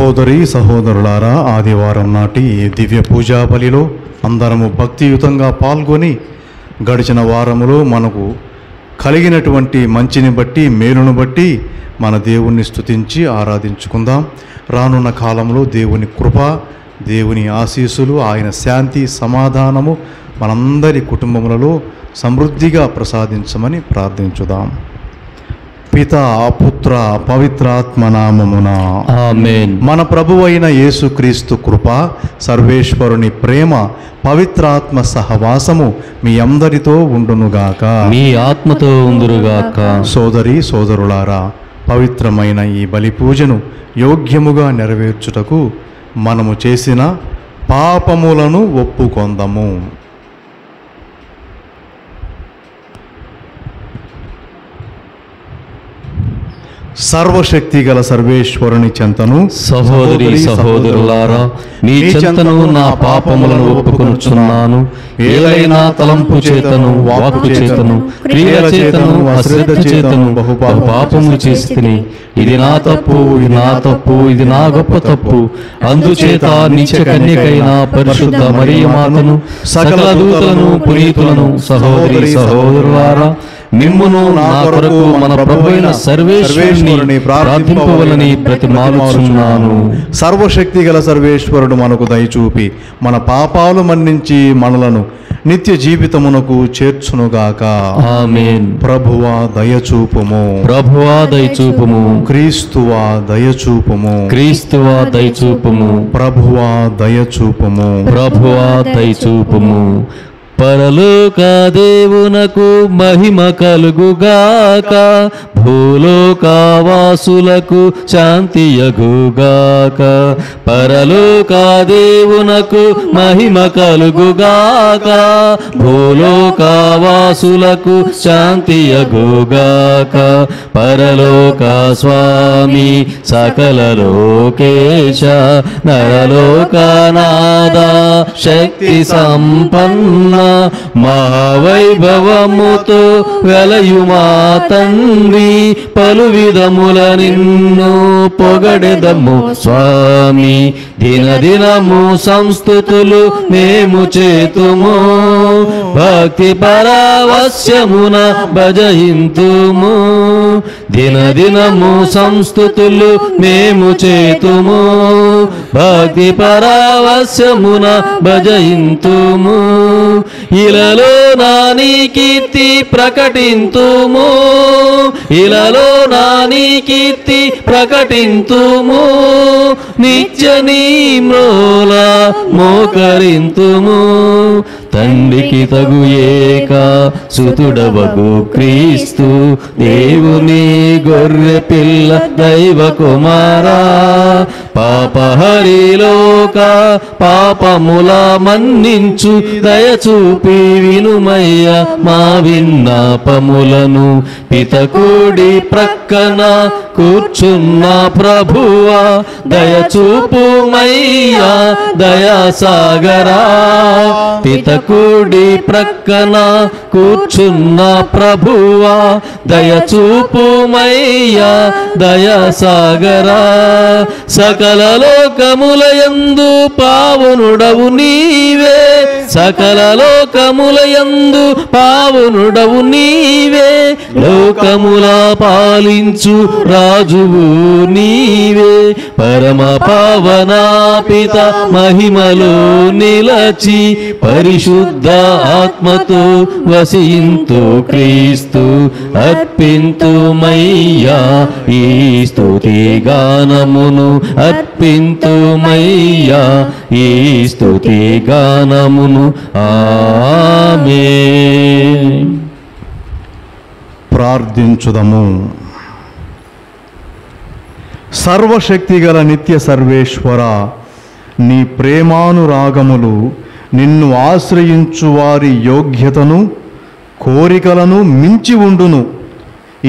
సహోదరి సహోదరులారా, ఆదివారం నాటి ఈ దివ్య పూజా బలిలో అందరము భక్తియుతంగా పాల్గొని గడిచిన వారములో మనకు కలిగినటువంటి మంచిని బట్టి, మేలును బట్టి మన దేవుణ్ణి స్తుతించి ఆరాధించుకుందాం. రానున్న కాలంలో దేవుని కృప, దేవుని ఆశీస్సులు, ఆయన శాంతి, సమాధానము మనందరి కుటుంబములలో సమృద్ధిగా ప్రసాదించమని ప్రార్థించుదాం. పిత, పుత్ర, పవిత్రాత్మ నామమున ఆమేన్. మన ప్రభువైన యేసుక్రీస్తు కృప, సర్వేశ్వరుని ప్రేమ, పవిత్రాత్మ సహవాసము మీ అందరితో ఉండునుగాక. మీ ఆత్మతో ఉందురుగాక. సోదరి సోదరులారా, పవిత్రమైన ఈ బలి పూజను యోగ్యముగా నెరవేర్చుటకు మనము చేసిన పాపములను ఒప్పుకొందము. సర్వశక్తి గల సర్వేశ్వరుని చెంతను సహోదరి సహోదరులారా, మీ చెంతను నా పాపములను ఒప్పుకొనుచున్నాను. ఏలైనా తలంపు చేతను, వాక్కు చేతను, క్రియల చేతను, అశ్రద్ధ చేతను బహు పాపములు చేసితిని. ఇది నా తప్పు, ఇది నా తప్పు, ఇది నా గొప్ప తప్పు. అందుచేత నిత్య కన్యకైన పరిశుద్ధ మరియ మాతను, సకల దూతలను, పునీతులను, సహోదరి సహోదరులారా, మిమ్మును నా కొరకు మన ప్రభువైన సర్వేశ్వరుని ప్రార్థింపవలని ప్రతిమాలుచున్నాను. సర్వశక్తి గల సర్వేశ్వరుడు మనకు దయచూపి మన పాపాలు మన్నించి మనలను నిత్య జీవితమునకు చేర్చునుగాక. ఆమేన్. ప్రభువా దయచూపుము, ప్రభువా దయచూపుము, క్రీస్తువా దయచూపుము, క్రీస్తువా దయచూపుము, ప్రభువా దయచూపుము, ప్రభువా దయచూపుము. పరలోక దేవునకు మహిమ కలుగుగాక, భూలోకవాసులకు శాంతియగుగాక. పరలోక దేవునకు మహిమ కలుగుగాక, భూలోకవాసులకు శాంతియగుగాక. పరలోక స్వామి సకల లోకేశ, నరలోకనాథ శక్తి సంపన్న, మహావైభవముతో వెలయుమా తండ్రి, పలు విధముల నిన్ను పొగడెదము స్వామి. దినదినము సంస్తుతులు మేము చేతుము, భక్తి పరవశ్యమున భజయింతుము. దినదినము సంస్తుతులు మేము చేతుము, భక్తి పరవశ్యమున భజయింతుము. ఇలలో నాని కీర్తి ప్రకటింతుము, ఇలలో నాని కీర్తి ప్రకటింతుము. నిత్య నీ మ్రోల మోకరింతుము. తండ్రికి తగు ఏక సుతుడవగు క్రీస్తు, దేవుని గొర్రె పిల్ల దైవ కుమారా, పాపహరిలోక పాపముల మన్నించు దయచూపి వినుమయ్య మా విన్నపములను. పితకుడి ప్రక్కన కూర్చున్న ప్రభువా, దయచూపుమయ్యా దయాసాగరా. పితకుడి ప్రక్కన కూర్చున్న ప్రభువా, దయచూపుమయ్యా దయాసాగరా. సకల లోకములయందు పావనుడవు నీవే, సకల లోకములయందు పావనుడవు నీవే. లోకముల పాలించు రాజువు నీవే. పరమ పావన పిత మహిమలో నిలచి, పరిశుద్ధ ఆత్మతో వసింతు క్రీస్తు. అర్పింతుమయ్యా ఈ స్తుతి గానమును, అర్పింతుమయ్యా ఈ స్తుతి గానమును. ఆమేన్. ప్రార్థించుదము. సర్వశక్తి గల నిత్య సర్వేశ్వర, నీ ప్రేమానురాగములు నిన్ను ఆశ్రయించు వారి యోగ్యతను, కోరికలను మించి ఉండును.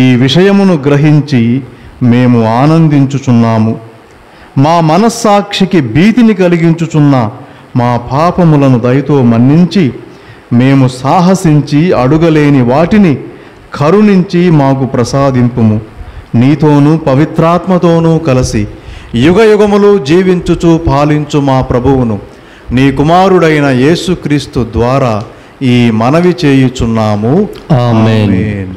ఈ విషయమును గ్రహించి మేము ఆనందించుచున్నాము. మా మనస్సాక్షికి భీతిని కలిగించుచున్న మా పాపములను దయతో మన్నించి, మేము సాహసించి అడుగలేని వాటిని కరుణించి మాకు ప్రసాదింపుము. నీతోనూ పవిత్రాత్మతోనూ కలిసి యుగ యుగములు జీవించుచు పాలించు మా ప్రభువును నీ కుమారుడైన యేసుక్రీస్తు ద్వారా ఈ మనవి చేయుచున్నాము. ఆమేన్. ఆమేన్.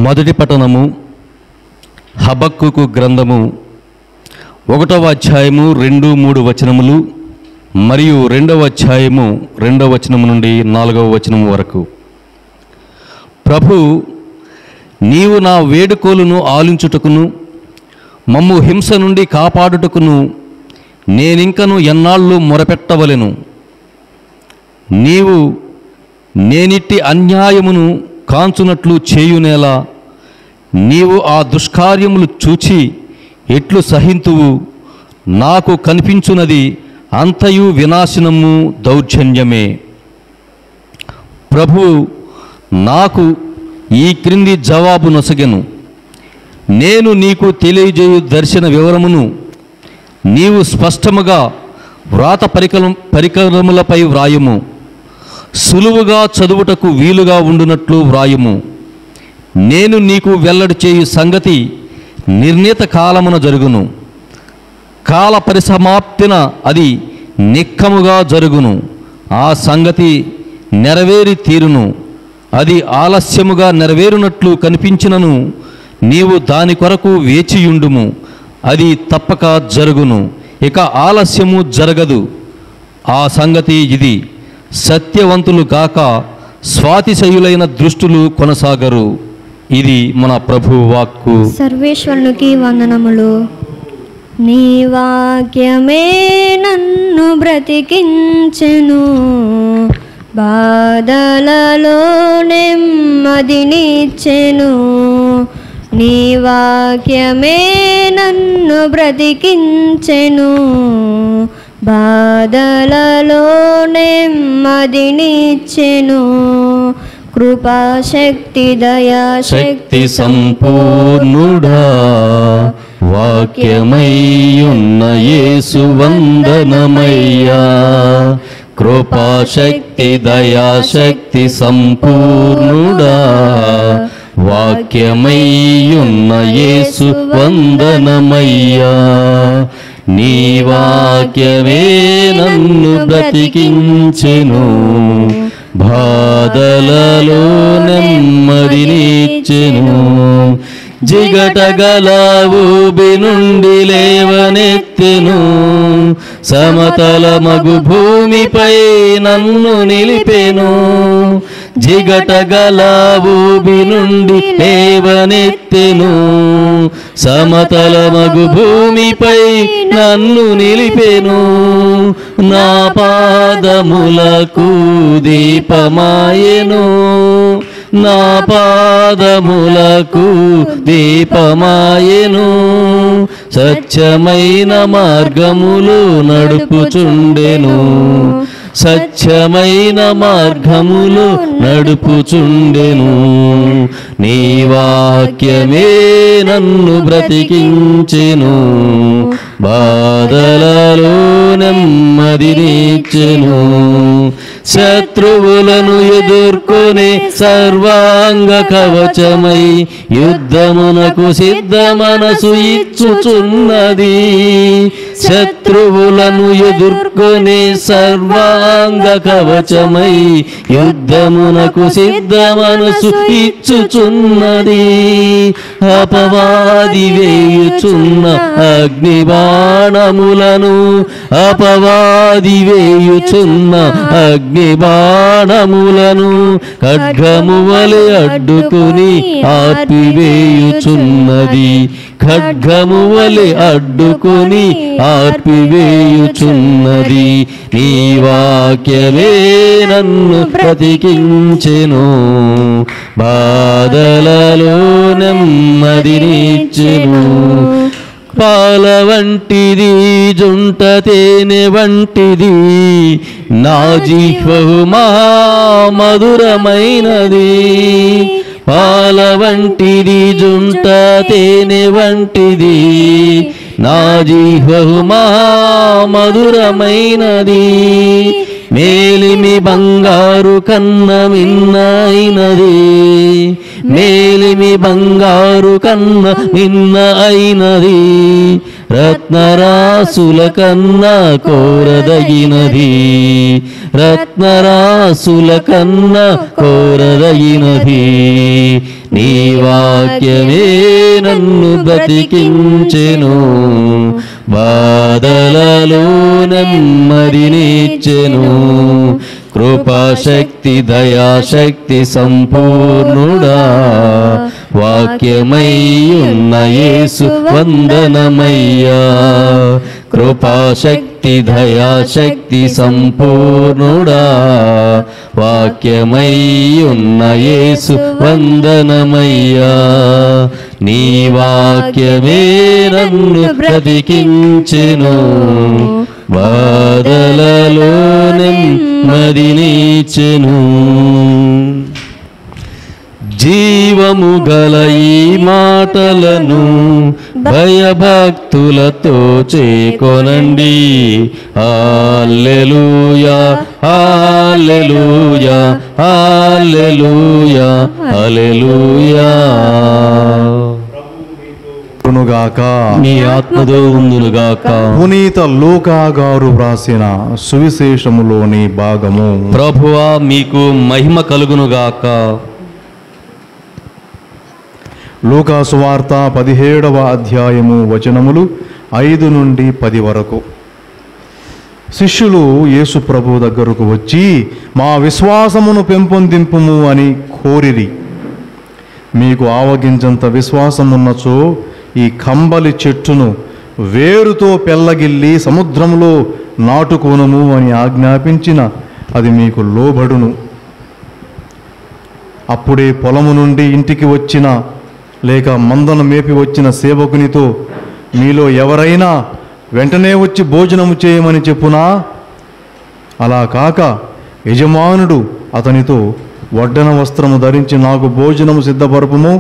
మొదటి పఠనము హబక్కుకు గ్రంథము 1వ అధ్యాయము 2-3 వచనములు మరియు 2వ అధ్యాయము 2వ వచనము నుండి 4వ వచనము వరకు. ప్రభు, నీవు నా వేడుకోలును ఆలించుటకును మమ్ము హింస నుండి కాపాడుటకును నేనింకను ఎన్నాళ్ళు మొరపెట్టవలెను. నీవు నేనిట్టి అన్యాయమును కాంచునట్లు చేయునేలా నీవు ఆ దుష్కార్యములు చూచి ఎట్లు సహింతువు? నాకు కనిపించున్నది అంతయు వినాశనము, దౌర్జన్యమే. ప్రభువు నాకు ఈ క్రింది జవాబు నొసగెను. నేను నీకు తెలియజేయు దర్శన వివరమును నీవు స్పష్టముగా వ్రాత పరికరములపై వ్రాయము. సులువుగా చదువుటకు వీలుగా ఉండునట్లు వ్రాయము. నేను నీకు వెల్లడి చేయు సంగతి నిర్ణీత కాలమున జరుగును. కాల పరిసమాప్తిన అది నిక్కముగా జరుగును. ఆ సంగతి నెరవేరి తీరును. అది ఆలస్యముగా నెరవేరునట్లు కనిపించినను నీవు దాని కొరకు వేచియుండుము. అది తప్పక జరుగును. ఇక ఆలస్యము జరగదు. ఆ సంగతి ఇది: సత్యవంతులు గాక స్వాతిశయులైన దృష్టులు కొనసాగరు. ఇది మన ప్రభు వాక్కు. సర్వేశ్వరునికి వందనములు. నీ వాక్యమే నన్ను బ్రతికించెను, బాధలలో నెమ్మదినిచ్చెను. నీ వాక్యమే నన్ను బ్రతికించెను, బాధలలో నెమ్మదినిచ్చెను. కృపాశక్తి దయాశక్తి సంపూర్ణుడా వాక్యమయ్యున్న యేసు వందనమయ్యా. కృపాశక్తి దయాశక్తి సంపూర్ణుడా వాక్యమయ్యున్న యేసు వందనమయ్యా. నీ వాక్యమే నన్ను బ్రతికించెను, బాధలలో నెమ్మదినిచ్చెను. జిగటగల ఊబి నుండి లేవనెత్తెను, సమతల మగు భూమిపై నన్ను నిలిపెను. జిగటగల ఊబి నుండి లేవనెత్తెను, సమతల మగు భూమిపై నన్ను నిలిపెను. నా పాదములకు దీపమాయెను, నా పాదములకు దీపమాయెను. సత్యమైన మార్గములు నడుపుచుండెను, సత్యమైన మార్గములు నడుపుచుండెను. నీ వాక్యమే నన్ను బ్రతికించెను, బాధలలో నెమ్మదినిచ్చెను. శత్రువులను ఎదుర్కొనే సర్వాంగ కవచమై యుద్ధమునకు సిద్ధ మనసు ఇచ్చుచున్నది. శత్రువులను ఎదుర్కొనే సర్వాంగ కవచమై యుద్ధమునకు సిద్ధ మనసు ఇచ్చుచున్నది. అపవాది వేయుచున్న అగ్నిబాణములను, అపవాది వేయుచున్న అగ్నిబాణములను ఖడ్గము వలె అడ్డుకుని ఆర్పివేయుచున్నది. ఖడ్గము వలె అడ్డుకుని ఆర్పివేయుచున్నది. నీ వాక్యమే నన్ను బ్రతికించెను, బాధలలో నెమ్మదినిచ్చెను. పాల వంటిది జుంట తేనె వంటిది నా జిహ్వహు మధురమైనది. పాల వంటిది జుంట తేనె వంటిది నా జిహ్వహు మధురమైనది. మేలిమి బంగారు కన్న మిన్నైనది. మేలిమి బంగారు కన్న మిన్న అయినది. రత్నరాసుల కన్నా కోరదగినది. రత్నరాసుల కన్నా కోరదగినది. నీ వాక్యమే నన్ను బ్రతికించెను. బాధలలో నెమ్మదినిచ్చెను. కృపాశక్తి దయాశక్తి సంపూర్ణుడా వాక్యమై ఉన్న యేసు వందనమయ్యా. కృపాశక్తి దయాశక్తి సంపూర్ణుడా వాక్యమై ఉన్న యేసు వందనమయ్యా. నీ వాక్యమే నన్ను బ్రతికించెను. బాధలలో నెమ్మదినిచ్చెను. జీవము గల ఈ మాటలను భయభక్తులతో చేకొనండి. హల్లెలూయా హల్లెలూయా హల్లెలూయా హల్లెలూయా. గాక నీ ఆత్మతో ఉందునుగాక. పునీత లూకా గారు వ్రాసిన సువిశేషములోని భాగము. ప్రభువా మీకు మహిమ కలుగునుగాక. లూకా సువార్త 17వ అధ్యాయము వచనములు 5 నుండి 10 వరకు. శిష్యులు యేసు ప్రభు దగ్గరకు వచ్చి మా విశ్వాసమును పెంపొందింపుము అని కోరిరి. మీకు ఆవగించంత విశ్వాసమున్నచో ఈ కంబలి చెట్టును వేరుతో పెళ్ళగిల్లి సముద్రంలో నాటుకోనము అని ఆజ్ఞాపించిన అది మీకు లోబడును. అప్పుడే పొలము నుండి ఇంటికి వచ్చిన లేక మందను మేపి వచ్చిన సేవకునితో మీలో ఎవరైనా వెంటనే వచ్చి భోజనము చేయమని చెప్పునా? అలా కాక యజమానుడు అతనితో వడ్డన వస్త్రము ధరించి నాకు భోజనము సిద్ధపరపుము,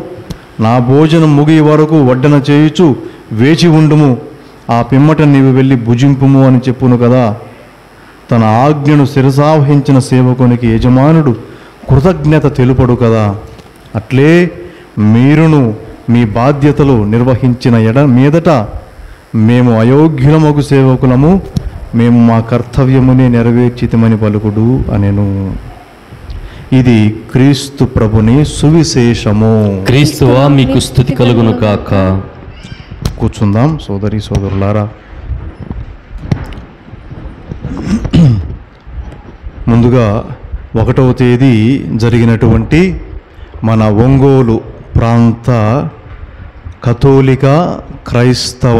నా భోజనం ముగి వరకు వడ్డన చేయుచు వేచి ఉండుము, ఆ పిమ్మట నీవు వెళ్ళి భుజింపుము అని చెప్పును కదా. తన ఆజ్ఞను శిరసావహించిన సేవకునికి యజమానుడు కృతజ్ఞత తెలుపడు కదా. అట్లే మీరును మీ బాధ్యతలు నిర్వహించిన మీదట మేము అయోగ్యులమగు సేవకులము, మేము మా కర్తవ్యమునే నెరవేర్చితమని పలుకుడు అనెను. ఇది క్రీస్తు ప్రభుని సువిశేషము. క్రీస్తువా మీకు స్తుతి కలుగును కాక. కూర్చుందాం సోదరి సోదరులారా. ముందుగా 1వ తేదీ జరిగినటువంటి మన ఒంగోలు ప్రాంత కథోలిక క్రైస్తవ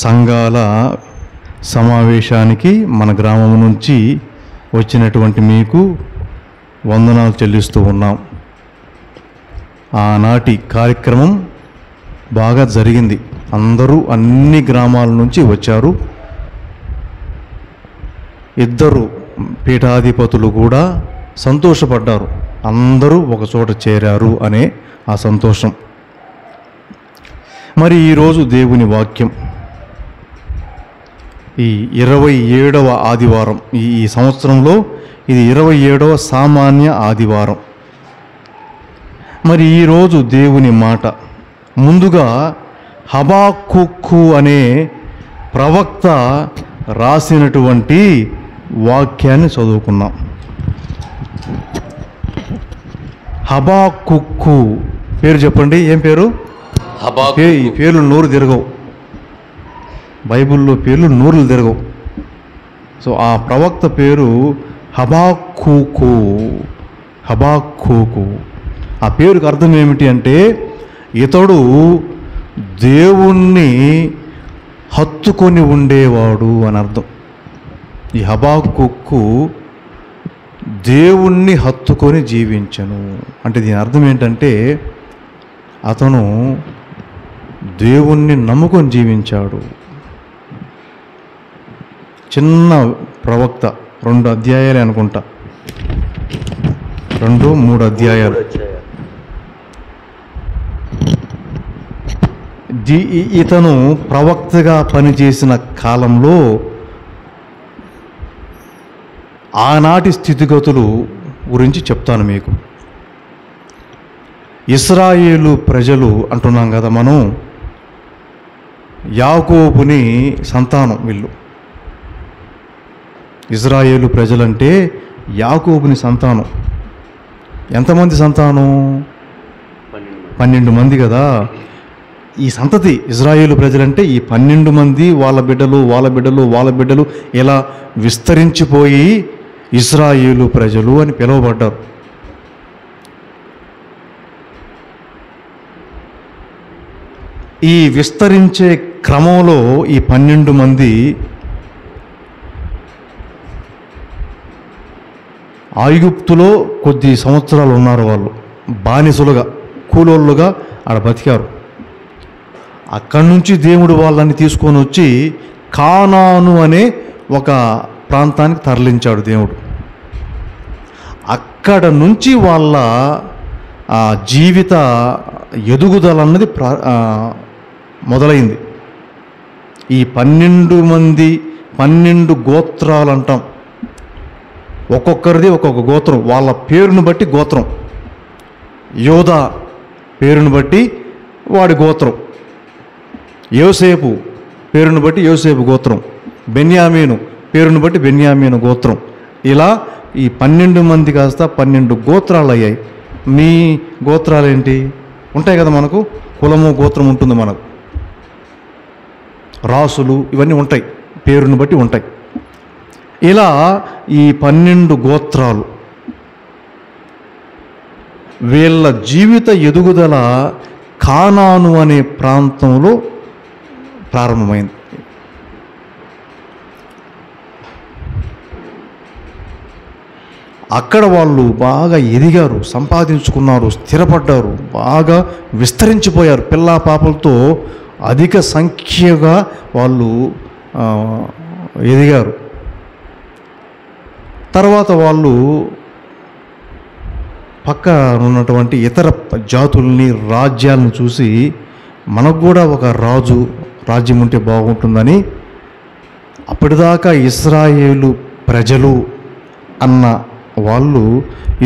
సంఘాల సమావేశానికి మన గ్రామం నుంచి వచ్చినటువంటి మీకు వందనాలు చెల్లిస్తూ ఉన్నాం. ఆనాటి కార్యక్రమం బాగా జరిగింది. అందరూ అన్ని గ్రామాల నుంచి వచ్చారు. 2 పీఠాధిపతులు కూడా సంతోషపడ్డారు. అందరూ ఒకచోట చేరారు అనే ఆ సంతోషం. మరి ఈరోజు దేవుని వాక్యం ఈ 27వ ఆదివారం, ఈ సంవత్సరంలో ఇది 27వ సామాన్య ఆదివారం. మరి ఈరోజు దేవుని మాట ముందుగా హబాక్కుక్కు అనే ప్రవక్త రాసినటువంటి వాక్యాన్ని చదువుకున్నాం. హబాక్కుక్కు పేరు చెప్పండి. ఏం పేరు? ఈ పేర్లు నోరు తిరగవు. బైబిల్లో పేర్లు నోరులు తిరగవు. సో ఆ ప్రవక్త పేరు హబాక్కుకు. హబాక్కుకు ఆ పేరుకి అర్థం ఏమిటి అంటే ఇతడు దేవుణ్ణి హత్తుకొని ఉండేవాడు అని అర్థం. ఈ హబాక్కుకు దేవుణ్ణి హత్తుకొని జీవించను అంటే దీని అర్థం ఏంటంటే అతను దేవుణ్ణి నమ్ముకొని జీవించాడు. చిన్న ప్రవక్త, 2 అధ్యాయాలే అనుకుంటా, 2-3 అధ్యాయాలు. ఇతను ప్రవక్తగా పనిచేసిన కాలంలో ఆనాటి స్థితిగతులు గురించి చెప్తాను మీకు. ఇశ్రాయేలు ప్రజలు అంటున్నాం కదా మనం, యాకోబుని సంతానం వీళ్ళు. ఇశ్రాయేలు ప్రజలంటే యాకోబుని సంతానం. ఎంతమంది సంతానం? 12 మంది కదా. ఈ సంతతి ఇశ్రాయేలు ప్రజలంటే ఈ 12 మంది, వాళ్ళ బిడ్డలు వాళ్ళ బిడ్డలు వాళ్ళ బిడ్డలు ఇలా విస్తరించిపోయి ఇశ్రాయేలు ప్రజలు అని పిలువబడ్డారు. ఈ విస్తరించే క్రమంలో ఈ 12 మంది ఐగుప్తులో కొద్ది సంవత్సరాలు ఉన్నారు. వాళ్ళు బానిసలుగా, కూలోళ్ళుగా ఆడ బతికారు. అక్కడి నుంచి దేవుడు వాళ్ళని తీసుకొని వచ్చి కానాను అనే ఒక ప్రాంతానికి తరలించాడు దేవుడు. అక్కడ నుంచి వాళ్ళ జీవిత ఎదుగుదల అన్నది మొదలైంది. ఈ 12 మంది 12 గోత్రాలు అంటాం. ఒక్కొక్కరిది ఒక్కొక్క గోత్రం, వాళ్ళ పేరును బట్టి గోత్రం. యోధా పేరును బట్టి వాడి గోత్రం, యోసేపు పేరును బట్టి యోసేపు గోత్రం, బెన్యామీను పేరును బట్టి బెన్యామీను గోత్రం. ఇలా ఈ 12 మంది కాస్త 12 గోత్రాలు అయ్యాయి. మీ గోత్రాలు ఏంటి? ఉంటాయి కదా, మనకు కులము గోత్రం ఉంటుంది, మనకు రాసులు ఇవన్నీ ఉంటాయి, పేరును బట్టి ఉంటాయి. ఇలా ఈ 12 గోత్రాలు వీళ్ళ జీవిత ఎదుగుదల కానాను అనే ప్రాంతంలో ప్రారంభమైంది. అక్కడ వాళ్ళు బాగా ఎదిగారు, సంపాదించుకున్నారు, స్థిరపడ్డారు, బాగా విస్తరించిపోయారు. పిల్లా పాపలతో అధిక సంఖ్యగా వాళ్ళు ఎదిగారు. తర్వాత వాళ్ళు పక్క ఉన్నటువంటి ఇతర జాతుల్ని, రాజ్యాలను చూసి మనకు కూడా ఒక రాజ్యం ఉంటే బాగుంటుందని అప్పటిదాకా ఇశ్రాయేలు ప్రజలు అన్న వాళ్ళు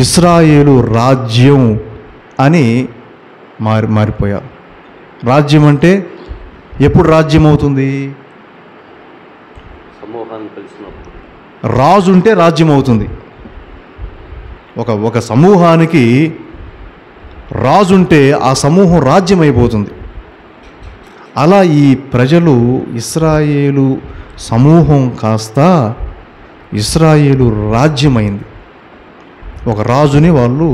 ఇశ్రాయేలు రాజ్యం అని మారిపోయారు. రాజ్యం అంటే ఎప్పుడు రాజ్యం అవుతుంది? రాజు ఉంటే రాజ్యం అవుతుంది. ఒక సమూహానికి రాజు ఉంటే ఆ సమూహం రాజ్యం అయిపోతుంది. అలా ఈ ప్రజలు ఇశ్రాయేలు సమూహం కాస్త ఇశ్రాయేలు రాజ్యమైంది. ఒక రాజుని వాళ్ళు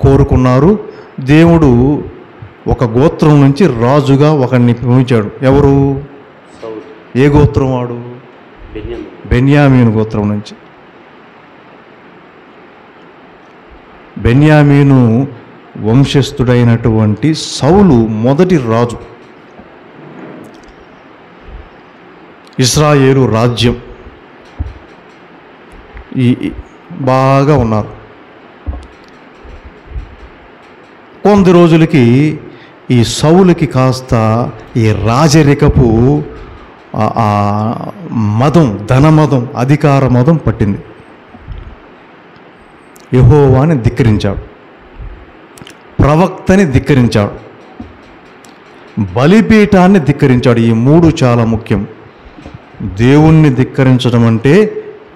కోరుకున్నారు. దేవుడు ఒక గోత్రం నుంచి రాజుగా ఒకరిని పంపించాడు. ఎవరు? ఏ గోత్రం వాడు? బెన్యామీను గోత్రం నుంచి. బెన్యామీను వంశస్థుడైనటువంటి సౌలు మొదటి రాజు. ఇశ్రాయేలు రాజ్యం బాగా ఉన్నారు. కొంత రోజులకి ఈ సౌలుకి కాస్త ఈ రాజరికపు మదం, ధనమదం, అధికార మదం పట్టింది. యెహోవాని ధిక్కరించాడు, ప్రవక్తని ధిక్కరించాడు, బలిపీఠాన్ని ధిక్కరించాడు. ఈ 3 చాలా ముఖ్యం. దేవుణ్ణి ధిక్కరించడం అంటే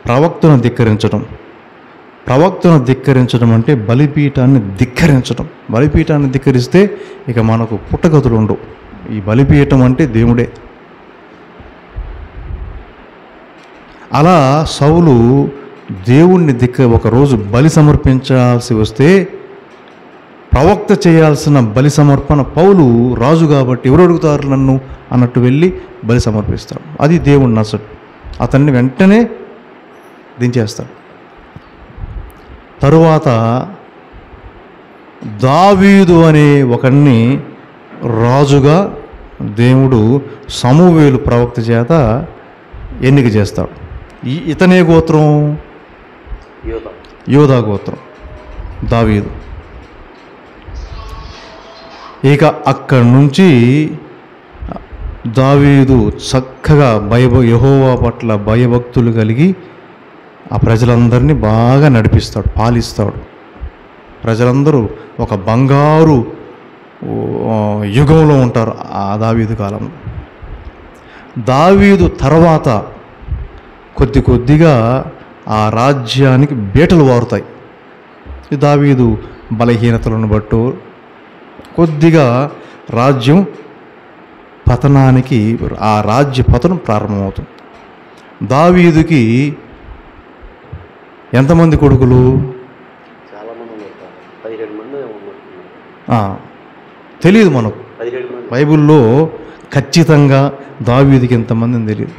ప్రవక్తను ధిక్కరించడం, ప్రవక్తను ధిక్కరించడం అంటే బలిపీఠాన్ని ధిక్కరించడం. బలిపీఠాన్ని ధిక్కరిస్తే ఇక మనకు పుట్టగతులు ఉండవు. ఈ బలిపీఠం అంటే దేవుడే. అలా సౌలు దేవుణ్ణి ఒకరోజు బలి సమర్పించాల్సి వస్తే ప్రవక్త చేయాల్సిన బలి సమర్పణ పౌలు రాజు కాబట్టి ఎవరు అడుగుతారు నన్ను అన్నట్టు వెళ్ళి బలి సమర్పిస్తాడు. అది దేవుని నచ్చడు. అతన్ని వెంటనే దించేస్తాడు. తరువాత దావీదు అనే ఒకరిని రాజుగా దేవుడు సమూవేలు ప్రవక్త చేత ఎన్నిక చేస్తాడు. ఇతనే గోత్రం, యోధా గోత్రం, దావీదు. ఇక అక్కడి నుంచి దావీదు చక్కగా యెహోవా పట్ల భయభక్తులు కలిగి ఆ ప్రజలందరినీ బాగా నడిపిస్తాడు, పాలిస్తాడు. ప్రజలందరూ ఒక బంగారు యుగంలో ఉంటారు ఆ దావీదు కాలంలో. దావీదు తర్వాత కొద్దిగా ఆ రాజ్యానికి బీటలు వారుతాయి. ఈ దావీదు బలహీనతలను బట్టు కొద్దిగా రాజ్యం పతనానికి, ఆ రాజ్య పతనం ప్రారంభమవుతుంది. దావీదుకి ఎంతమంది కొడుకులు? తెలియదు మనకు, బైబిల్లో ఖచ్చితంగా దావీదుకి ఎంతమందిని తెలియదు.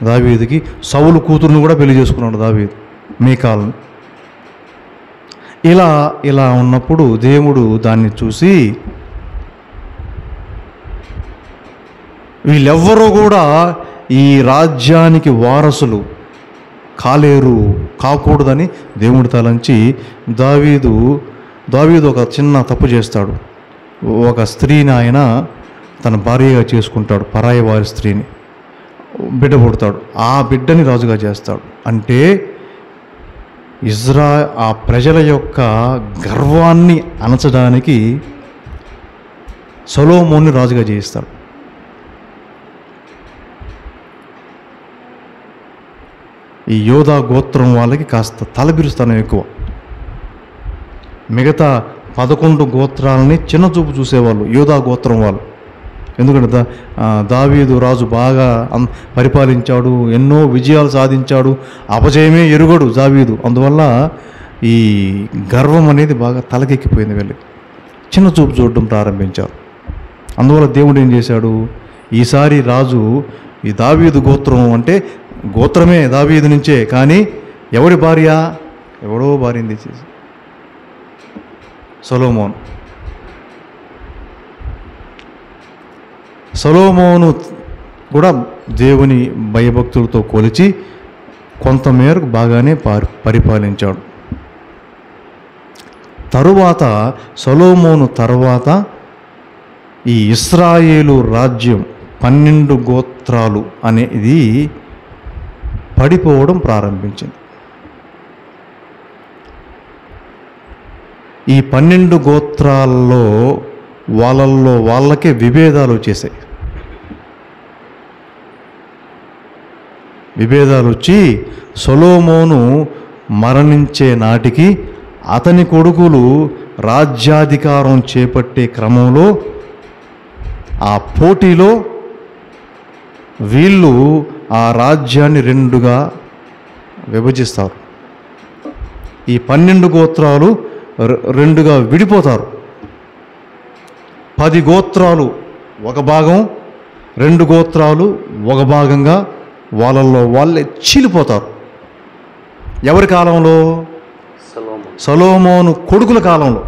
దావీదుకి సౌలు కూతురుని కూడా పెళ్లి చేసుకున్నాడు దావీదు, మీకాల్ని. ఇలా ఉన్నప్పుడు దేవుడు దాన్ని చూసి వీళ్ళెవ్వరూ కూడా ఈ రాజ్యానికి వారసులు కాకూడదని దేవుడు తలంచి దావీదు ఒక చిన్న తప్పు చేస్తాడు. ఒక స్త్రీని ఆయన తన భార్యగా చేసుకుంటాడు, పరాయి వారి స్త్రీని. బిడ్డ పుడతాడు, ఆ బిడ్డని రాజుగా చేస్తాడు. అంటే ఆ ప్రజల యొక్క గర్వాన్ని అణచడానికి సొలొమోన్ని రాజుగా చేయిస్తాడు. ఈ యోధా గోత్రం వాళ్ళకి కాస్త తలబిరుస్తానం ఎక్కువ. మిగతా 11 గోత్రాలని చిన్న చూపు చూసేవాళ్ళు యోధా గోత్రం వాళ్ళు. ఎందుకంటే దావీదు రాజు బాగా పరిపాలించాడు, ఎన్నో విజయాలు సాధించాడు, అపజయమే ఎరుగడు దావీదు. అందువల్ల ఈ గర్వం అనేది బాగా తలకెక్కిపోయింది వీళ్ళకి, చిన్న చూపు చూడడం ప్రారంభించారు. అందువల్ల దేవుడు ఏం చేశాడు, ఈసారి రాజు ఈ దావీదు గోత్రం అంటే గోత్రమే దావీదు నుంచే, కానీ ఎవడి భార్య? ఎవడో భార్యని తెచ్చేసి సొలొమోను కూడా దేవుని భయభక్తులతో కొలిచి కొంతమేరకు బాగానే పరిపాలించాడు. తరువాత సొలొమోను తర్వాత ఈ ఇశ్రాయేలు రాజ్యం 12 గోత్రాలు అనేది పడిపోవడం ప్రారంభించింది. ఈ 12 గోత్రాల్లో వాళ్ళకే విభేదాలు వచ్చేసాయి. విభేదాలు వచ్చి సొలొమోను మరణించే నాటికి అతని కొడుకులు రాజ్యాధికారం చేపట్టే క్రమంలో ఆ పోటీలో వీళ్ళు ఆ రాజ్యాన్ని 2గా విభజిస్తారు. ఈ 12 గోత్రాలు 2గా విడిపోతారు. 10 గోత్రాలు ఒక భాగం, 2 గోత్రాలు ఒక భాగంగా వాళ్ళే చీలిపోతారు. ఎవరి కాలంలో? సొలొమోను కొడుకుల కాలంలో.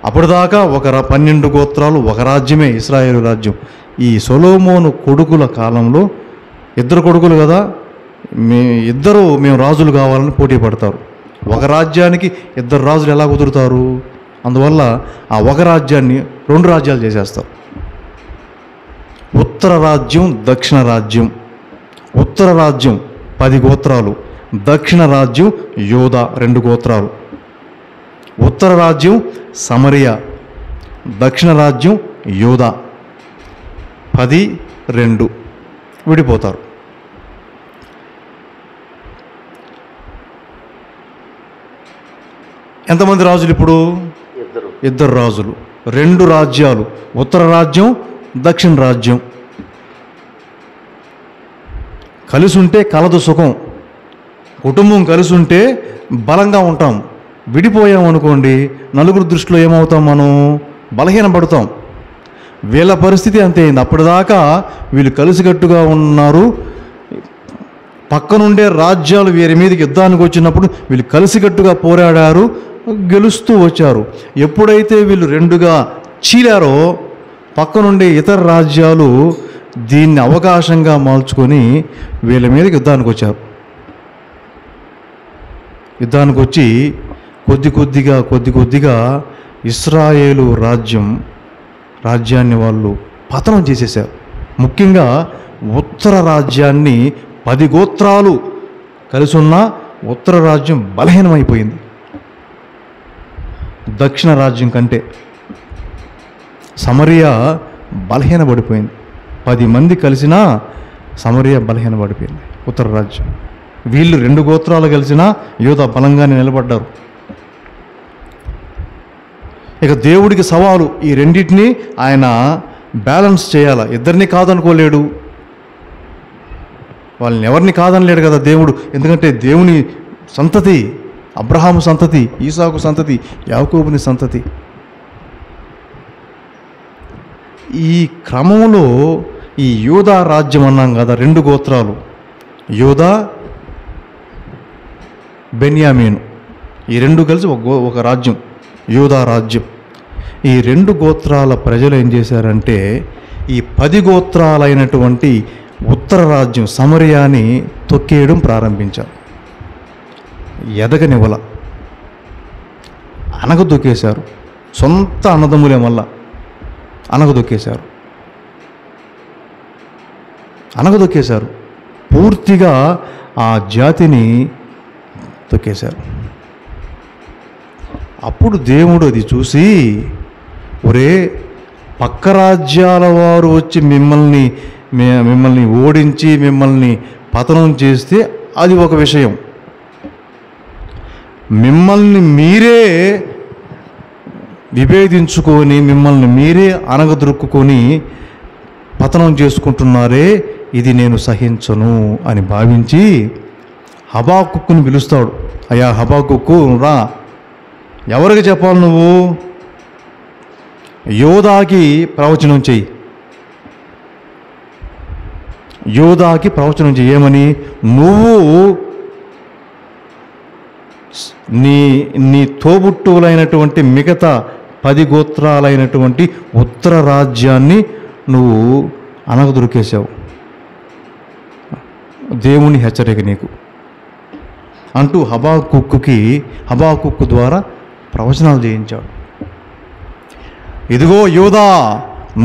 అప్పటిదాకా 12 గోత్రాలు ఒక రాజ్యమే, ఇశ్రాయేలు రాజ్యం. ఈ సొలొమోను కొడుకుల కాలంలో 2 కొడుకులు కదా, మేము రాజులు కావాలని పోటీ పడతారు. ఒక రాజ్యానికి 2 రాజులు ఎలా కుదురుతారు? అందువల్ల ఆ ఒక రాజ్యాన్ని 2 రాజ్యాలు చేసేస్తారు. ఉత్తర రాజ్యం, దక్షిణ రాజ్యం. ఉత్తర రాజ్యం 10 గోత్రాలు, దక్షిణ రాజ్యం యోధా 2 గోత్రాలు. ఉత్తర రాజ్యం సమరియా, దక్షిణ రాజ్యం యోధా. 10-2 విడిపోతారు. ఎంతమంది రాజులు ఇప్పుడు? 2 రాజులు, 2 రాజ్యాలు, ఉత్తర రాజ్యం, దక్షిణ రాజ్యం. కలిసి ఉంటే కలదు సుఖం. కుటుంబం కలిసి ఉంటే బలంగా ఉంటాం. విడిపోయామనుకోండి, నలుగురు దృష్టిలో ఏమవుతాం? మనం బలహీనపడతాం. వీళ్ళ పరిస్థితి అంతే అయింది. అప్పటిదాకా వీళ్ళు కలిసికట్టుగా ఉన్నారు, పక్కనుండే రాజ్యాలు వీరి మీదకి యుద్ధానికి వచ్చినప్పుడు వీళ్ళు కలిసికట్టుగా పోరాడారు, గెలుస్తూ వచ్చారు. ఎప్పుడైతే వీళ్ళు రెండుగా చీలారో పక్కనుండే ఇతర రాజ్యాలు దీన్ని అవకాశంగా మార్చుకొని వీళ్ళ మీదకి యుద్ధానికి వచ్చారు. యుద్ధానికి వచ్చి కొద్ది కొద్దిగా ఇశ్రాయేలు రాజ్యాన్ని వాళ్ళు పతనం చేసేసారు. ముఖ్యంగా ఉత్తర రాజ్యాన్ని 10 గోత్రాలు కలిసి ఉన్న ఉత్తర రాజ్యం బలహీనమైపోయింది దక్షిణ రాజ్యం కంటే. సమరియా బలహీనపడిపోయింది. 10 మంది కలిసినా సమరియా బలహీనపడిపోయింది, ఉత్తర రాజ్యం. వీళ్ళు 2 గోత్రాలు కలిసినా యూదా బలంగానే నిలబడ్డారు. ఇక దేవుడికి సవాలు, ఈ రెండింటినీ ఆయన బ్యాలెన్స్ చేయాల. ఇద్దరిని కాదనుకోలేడు, వాళ్ళని ఎవరిని కాదనలేడు కదా దేవుడు. ఎందుకంటే దేవుని సంతతి అబ్రహాము సంతతి, ఈసాకు సంతతి, యాకోబుని సంతతి. ఈ క్రమంలో ఈ యూదా రాజ్యం అన్నాం కదా, 2 గోత్రాలు, యూదా బెన్యామీను, ఈ 2 కలిసి ఒక రాజ్యం, యూదా రాజ్యం. ఈ 2 గోత్రాల ప్రజలు ఏం చేశారంటే ఈ 10 గోత్రాలైనటువంటి ఉత్తర రాజ్యం సమరియాని తొక్కేయడం ప్రారంభించారు. ఎదగనివ్వల, అనగదొక్కేశారు. సొంత అన్నదమ్ములే మళ్ళా అనగదొక్కేశారు. పూర్తిగా ఆ జాతిని తొక్కేశారు. అప్పుడు దేవుడు అది చూసి, ఒరే పక్క రాజ్యాల వారు వచ్చి మిమ్మల్ని ఓడించి మిమ్మల్ని పతనం చేస్తే అది ఒక విషయం, మిమ్మల్ని మీరే విభేదించుకొని మిమ్మల్ని మీరే అనగదొక్కుకొని పతనం చేసుకుంటున్నారే, ఇది నేను సహించను అని భావించి హబాకుక్కుని పిలుస్తాడు. అయ్యా హబాకుక్కు రా, ఎవరికి చెప్పాలి నువ్వు? యోధాకి ప్రవచనం చెయ్యి. యోధాకి ప్రవచనం చెయ్యి. ఏమని? నువ్వు నీ తోబుట్టువులైనటువంటి మిగతా 10 గోత్రాలైనటువంటి ఉత్తర రాజ్యాన్ని నువ్వు అనగదొరికేశావు, దేవుని హెచ్చరిక నీకు అంటూ హబాకుక్కు ద్వారా ప్రవచనాలు చేయించాడు. ఇదిగో యూదా,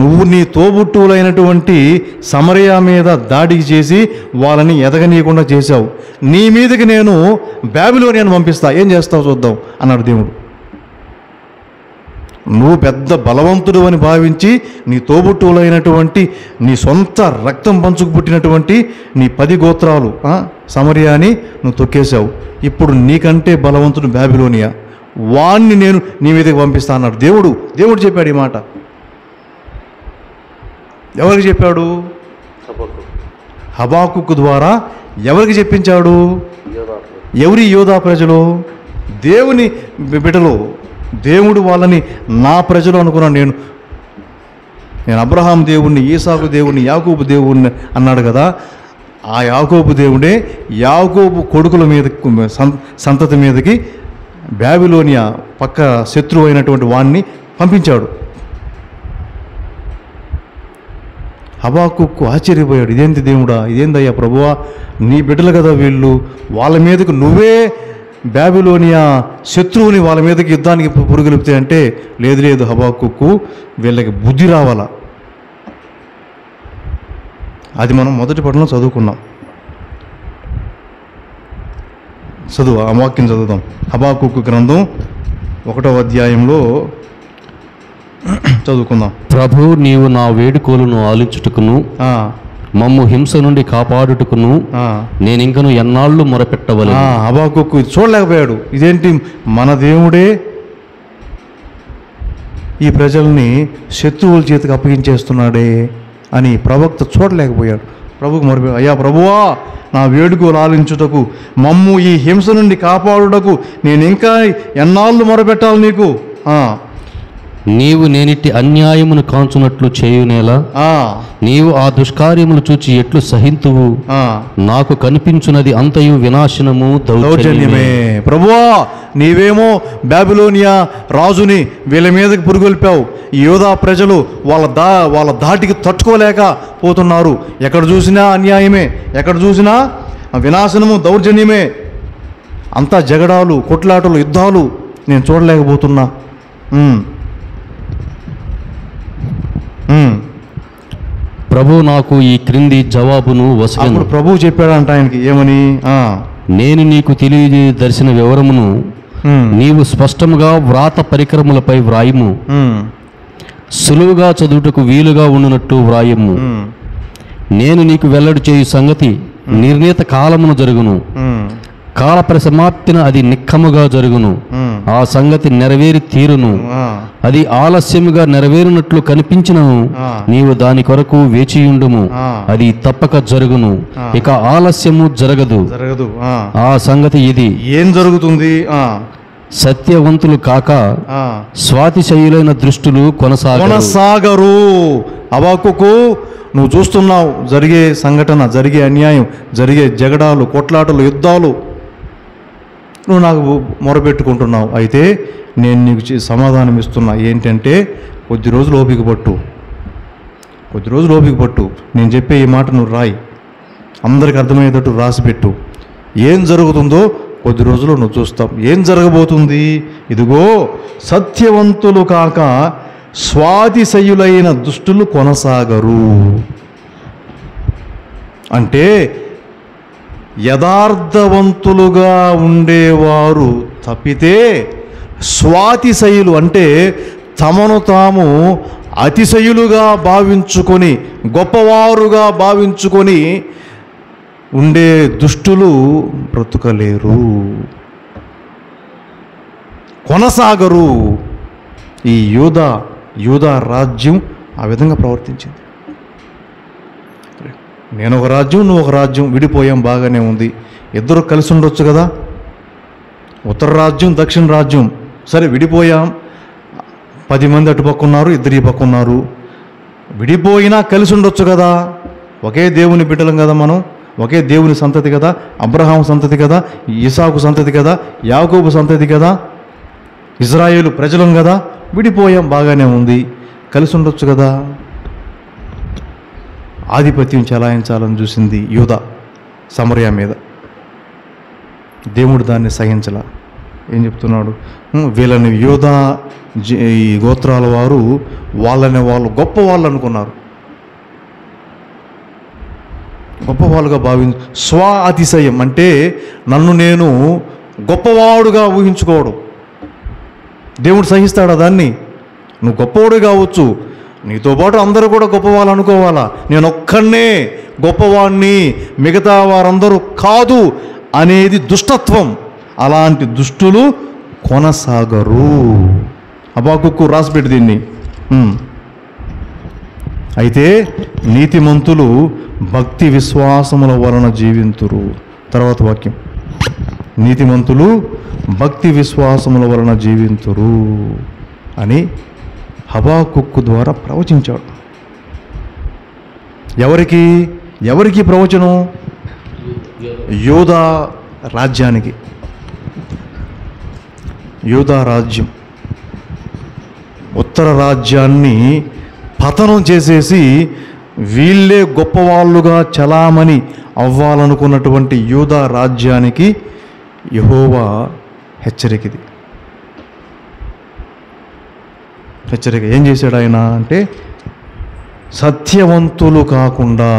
నువ్వు నీ తోబుట్టువులైనటువంటి సమరయ మీద దాడికి చేసి వాళ్ళని ఎదగనీయకుండా చేశావు. నీ మీదకి నేను బాబిలోనియను పంపిస్తా, ఏం చేస్తావు చూద్దాం అన్నాడు దేవుడు. నువ్వు పెద్ద బలవంతుడు అని భావించి నీ తోబుట్టువులైనటువంటి నీ సొంత రక్తం పంచుకు పుట్టినటువంటి నీ 10 గోత్రాలు సమరయాని నువ్వు తొక్కేశావు. ఇప్పుడు నీకంటే బలవంతుడు బాబిలోనియా, వాణ్ణి నేను నీ మీదకి పంపిస్తా అన్నాడు దేవుడు. దేవుడు చెప్పాడు ఈ మాట. ఎవరికి చెప్పాడు? హబాకుక్కు ద్వారా. ఎవరికి చెప్పించాడు? ఎవరి యోధా ప్రజలు? దేవుని బిడ్డలు. దేవుడు వాళ్ళని నా ప్రజలు అనుకున్నాను. నేను అబ్రహాం దేవుణ్ణి, ఈసాకు దేవుణ్ణి, యాకోబు దేవుణ్ణి అన్నాడు కదా. ఆ యాకోబు దేవుడే యాకోబు కొడుకుల మీద సంతతి మీదకి బాబిలోనియా పక్క శత్రువు అయినటువంటి వాణ్ణి పంపించాడు. హబాకుక్కు ఆశ్చర్యపోయాడు. ఇదేంటి దేవుడా, ఇదేందయ్యా ప్రభువా, నీ బిడ్డలు కదా వీళ్ళు, వాళ్ళ మీదకు నువ్వే బాబిలోనియా శత్రువుని వాళ్ళ మీదకి యుద్ధానికి పురుగొలిపితే అంటే, లేదు హబాకుక్కు, వీళ్ళకి బుద్ధి రావాలా. అది మనం మొదటి పట్టణంలో చదువుకున్నాం. ఆ వాక్యం చదువుదాం. హబాకుక్కు గ్రంథం 1వ అధ్యాయంలో చదువుకుందాం. ప్రభు, నీవు నా వేడుకోలును ఆలించుటకును మమ్ము హింస నుండి కాపాడుటకును నేనింకను ఎన్నాళ్ళు మొరపెట్టవలెను. హబాకుక్కు చూడలేకపోయాడు. ఇదేంటి, మన దేవుడే ఈ ప్రజల్ని శత్రువుల చేతికి అప్పగించేస్తున్నాడే అని ప్రవక్త చూడలేకపోయాడు. ప్రభుకు మొరపెట్టాడు. అయ్యా ప్రభువా, నా వేడుకలు ఆలించుటకు, మమ్ము ఈ హింస నుండి కాపాడుటకు నేను ఇంకా ఎన్నాళ్ళు మొరపెట్టాలి నీకు? నీవు నేనిట్టి అన్యాయమును కాంచునట్లు చేయునేలా ఆ, నీవు ఆ దుష్కార్యములు చూచి ఎట్లు సహింతువు. ఆ. నాకు కనిపించున్నది అంతయు వినాశనము దౌర్జన్యమే. దౌర్జన్యమే. ప్రభువా, నీవేమో బాబిలోనియా రాజుని వీళ్ళ మీదకి పురుగొల్పావు. ఈ యోధా ప్రజలు వాళ్ళ ధాటికి తట్టుకోలేక పోతున్నారు. ఎక్కడ చూసినా అన్యాయమే, ఎక్కడ చూసినా వినాశనము, దౌర్జన్యమే. అంతా జగడాలు, కొట్లాటలు, యుద్ధాలు నేను చూడలేకపోతున్నా. ప్రభు నాకు ఈ క్రింది జవాబును వసగను. అప్పుడు ప్రభువు చెప్పాడంట ఆయనకి, ఏమని? నేను నీకు తెలియదర్శన వివరమును నీవు స్పష్టముగా వ్రాత పరికరములపై వ్రాయము. సులువుగా చదువుటకు వీలుగా ఉండునట్టు వ్రాయము. నేను నీకు వెల్లడి చేయు సంగతి నిర్ణీత కాలమున జరుగును. కాల పరిసమాప్తిన అది నిక్కముగా జరుగును. ఆ సంగతి నెరవేరి తీరును. అది ఆలస్యముగా నెరవేరునట్లు కనిపించినను నీవు దాని కొరకు వేచియుండుము. అది తప్పక జరుగును. ఇక ఆలస్యము జరగదు. ఆ సంగతి ఇది. ఏం జరుగుతుంది? సత్యవంతులు కాక స్వాతిశయులైన దృష్టులు కొనసాగరు. హబక్కూకు, నువ్వు చూస్తున్నావు జరిగే సంఘటన, జరిగే అన్యాయం, జరిగే జగడాలు, కొట్లాటలు, యుద్ధాలు. నువ్వు నాకు మొరపెట్టుకుంటున్నావు. అయితే నేను నీకు సమాధానం ఇస్తున్నా. ఏంటంటే, కొద్ది రోజులు ఓపిక పట్టు. నేను చెప్పే ఈ మాట నువ్వు రాయి, అందరికి అర్థమయ్యేటట్టు రాసిపెట్టు. ఏం జరుగుతుందో కొద్ది రోజులు నువ్వు చూస్తావు. ఏం జరగబోతుంది? ఇదిగో, సత్యవంతులు కాక స్వాతిశయులైన దుష్టులు కొనసాగరు. అంటే యథార్థవంతులుగా ఉండేవారు తప్పితే స్వాతిశయులు అంటే తమను తాము అతిశయులుగా భావించుకొని, గొప్పవారుగా భావించుకొని ఉండే దుష్టులు బ్రతుకలేరు, కొనసాగరు. ఈ యూదా రాజ్యం ఆ విధంగా ప్రవర్తించింది. నేను ఒక రాజ్యం, నువ్వు ఒక రాజ్యం, విడిపోయాం, బాగానే ఉంది. ఇద్దరు కలిసి ఉండొచ్చు కదా. ఉత్తర రాజ్యం, దక్షిణ రాజ్యం, సరే విడిపోయాం. 10 మంది అటుపక్క ఉన్నారు, 2 ఈ పక్క ఉన్నారు. విడిపోయినా కలిసి ఉండొచ్చు కదా. ఒకే దేవుని బిడ్డలం కదా మనం, ఒకే దేవుని సంతతి కదా. అబ్రహాం సంతతి కదా, ఇసాకు సంతతి కదా, యాకోబు సంతతి కదా, ఇజ్రాయేలు ప్రజలం కదా. విడిపోయాం, బాగానే ఉంది, కలిసి ఉండొచ్చు కదా. ఆధిపత్యం చెలాయించాలని చూసింది యూదా సమరయ మీద. దేవుడు దాన్ని సహించలా. ఏం చెప్తున్నాడు? వీళ్ళని యూదా ఈ గోత్రాల వారు వాళ్ళని వాళ్ళు గొప్ప వాళ్ళు అనుకున్నారు, గొప్పవాళ్ళుగా స్వ అతిశయం అంటే నన్ను నేను గొప్పవాడుగా ఊహించుకోవడం. దేవుడు సహిస్తాడా దాన్ని? నువ్వు గొప్పవాడు కావచ్చు, నీతో పాటు అందరూ కూడా గొప్పవాళ్ళు అనుకోవాలా. నేను ఒక్కనే గొప్పవాడిని, మిగతా వారందరూ కాదు అనేది దుష్టత్వం. అలాంటి దుష్టులు కొనసాగరు. హబక్కూకు రాసిపెట్టి దీన్ని. అయితే నీతిమంతులు భక్తి విశ్వాసముల వలన జీవింతురు. తర్వాత వాక్యం, నీతిమంతులు భక్తి విశ్వాసముల వలన జీవింతురు అని హబక్కూకు ద్వారా ప్రవచించాడు. ఎవరికి ప్రవచనం? యూదా రాజ్యానికి. యూదా రాజ్యం ఉత్తర రాజ్యాన్ని పతనం చేసేసి వీళ్ళే గొప్పవాళ్ళుగా చలామణి అవ్వాలనుకున్నటువంటి యూదా రాజ్యానికి యెహోవా హెచ్చరికది. హెచ్చరిక ఏం చేశాడు ఆయన అంటే, సత్యవంతులు కాకుండా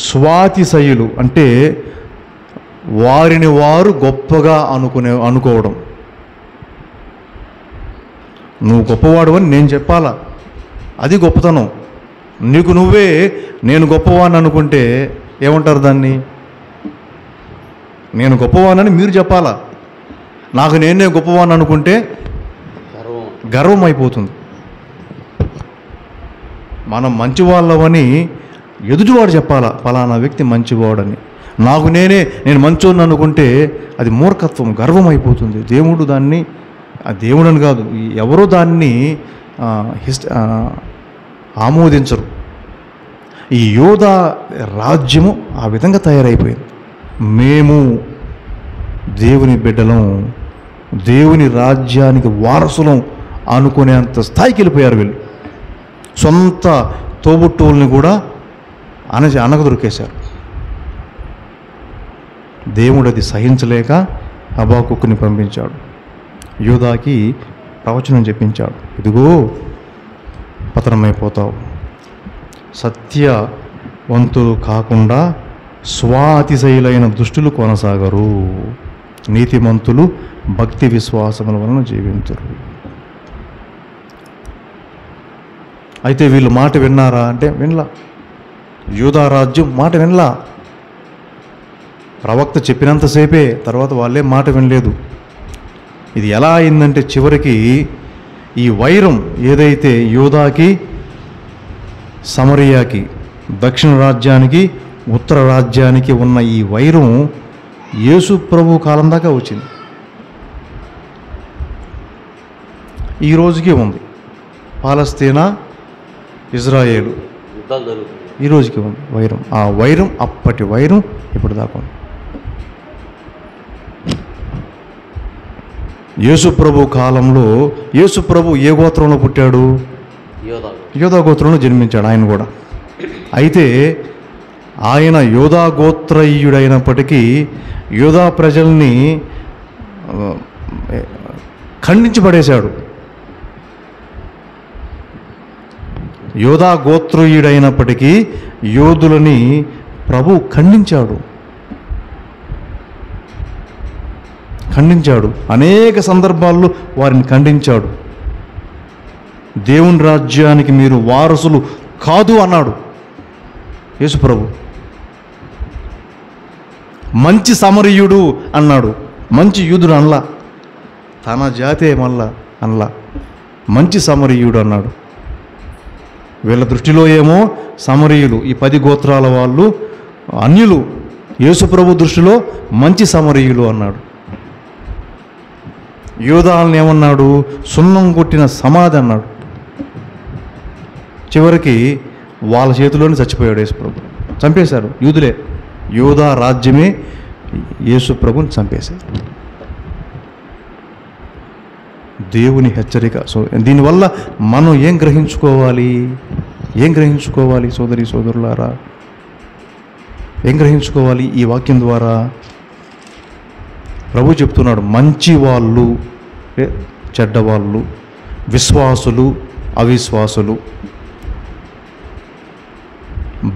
స్వాతిశయులు అంటే వారిని వారు గొప్పగా అనుకోవడం. నువ్వు గొప్పవాడు అని నేను చెప్పాలా, అది గొప్పతనం. నీకు నువ్వే నేను గొప్పవాడిని అనుకుంటే ఏమంటారు దాన్ని? నేను గొప్పవాడిని మీరు చెప్పాలా. నాకు నేనే గొప్పవాడిని అనుకుంటే గర్వం అయిపోతుంది. మనం మంచివాళ్ళవని ఎదుటివాడు చెప్పాలా, ఫలానా వ్యక్తి మంచివాడని. నేను మంచోడిని అనుకుంటే అది మూర్ఖత్వం, గర్వం అయిపోతుంది. దేవుడు దాన్ని, దేవుడని కాదు ఎవరో దాన్ని ఆమోదించరు. ఈ యోధా రాజ్యము ఆ విధంగా తయారైపోయింది. మేము దేవుని బిడ్డలం, దేవుని రాజ్యానికి వారసులం అనుకునేంత స్థాయికి వెళ్ళిపోయారు వీళ్ళు. సొంత తోబుట్టువుల్ని కూడా అనగదొరికేశారు. దేవుడు అది సహించలేక హబాకుక్కుని పంపించాడు. యోధాకి ప్రవచనం చెప్పించాడు, ఇదిగో పతనమైపోతావు, సత్యవంతులు కాకుండా స్వాతిశయులైన దుష్టులు కొనసాగరు, నీతిమంతులు భక్తి విశ్వాసముల వలన జీవించరు. అయితే వీళ్ళు మాట విన్నారా అంటే వినలా. యూదా రాజ్యం మాట వినలా. ప్రవక్త చెప్పినంతసేపే, తర్వాత వాళ్ళే మాట వినలేదు. ఇది ఎలా అయిందంటే చివరికి ఈ వైరం ఏదైతే యూదాకి, సమరియాకి, దక్షిణ రాజ్యానికి, ఉత్తర రాజ్యానికి ఉన్న ఈ వైరం యేసు ప్రభు కాలం దాకా వచ్చింది. ఈ రోజుకి ఉంది. పాలస్తీనా, ఇజ్రాయేలు ఈ రోజుకి ఉంది వైరం. ఆ వైరం, అప్పటి వైరం ఇప్పుడు దాకా ఉంది. యేసు ప్రభు కాలంలో యేసు ప్రభు ఏ గోత్రంలో పుట్టాడు? యోధా గోత్రంలో జన్మించాడు ఆయన కూడా. అయితే ఆయన యోధా గోత్రయుడైనప్పటికీ యోధా ప్రజల్ని ఖండించి పడేశాడు. యోధా గోత్రయుడైనప్పటికీ యోధులని ప్రభు ఖండించాడు. అనేక సందర్భాల్లో వారిని ఖండించాడు. దేవుని రాజ్యానికి మీరు వారసులు కాదు అన్నాడు యేసు ప్రభు. మంచి సమరయుడు అన్నాడు. మంచి యూదుడు అనలా, తన జాతే మళ్ళా అనలా, మంచి సమరయుడు అన్నాడు. వీళ్ళ దృష్టిలో ఏమో సమరయులు, ఈ 10 గోత్రాల వాళ్ళు అన్యులు. యేసు ప్రభు దృష్టిలో మంచి సమరయులు అన్నాడు. యోధాలను ఏమన్నాడు? సున్నం కొట్టిన సమాధి అన్నాడు. చివరికి వాళ్ళ చేతిలోనే చచ్చిపోయాడు యేసు ప్రభు. చంపేశారు యూదులే. యోధా రాజ్యమే యేసు ప్రభుని చంపేశారు. దేవుని హెచ్చరిక. సో దీనివల్ల మనం ఏం గ్రహించుకోవాలి సోదరి సోదరులారా? ఏం గ్రహించుకోవాలి ఈ వాక్యం ద్వారా? ప్రభు చెప్తున్నాడు, మంచి వాళ్ళు, చెడ్డవాళ్ళు, విశ్వాసులు, అవిశ్వాసులు,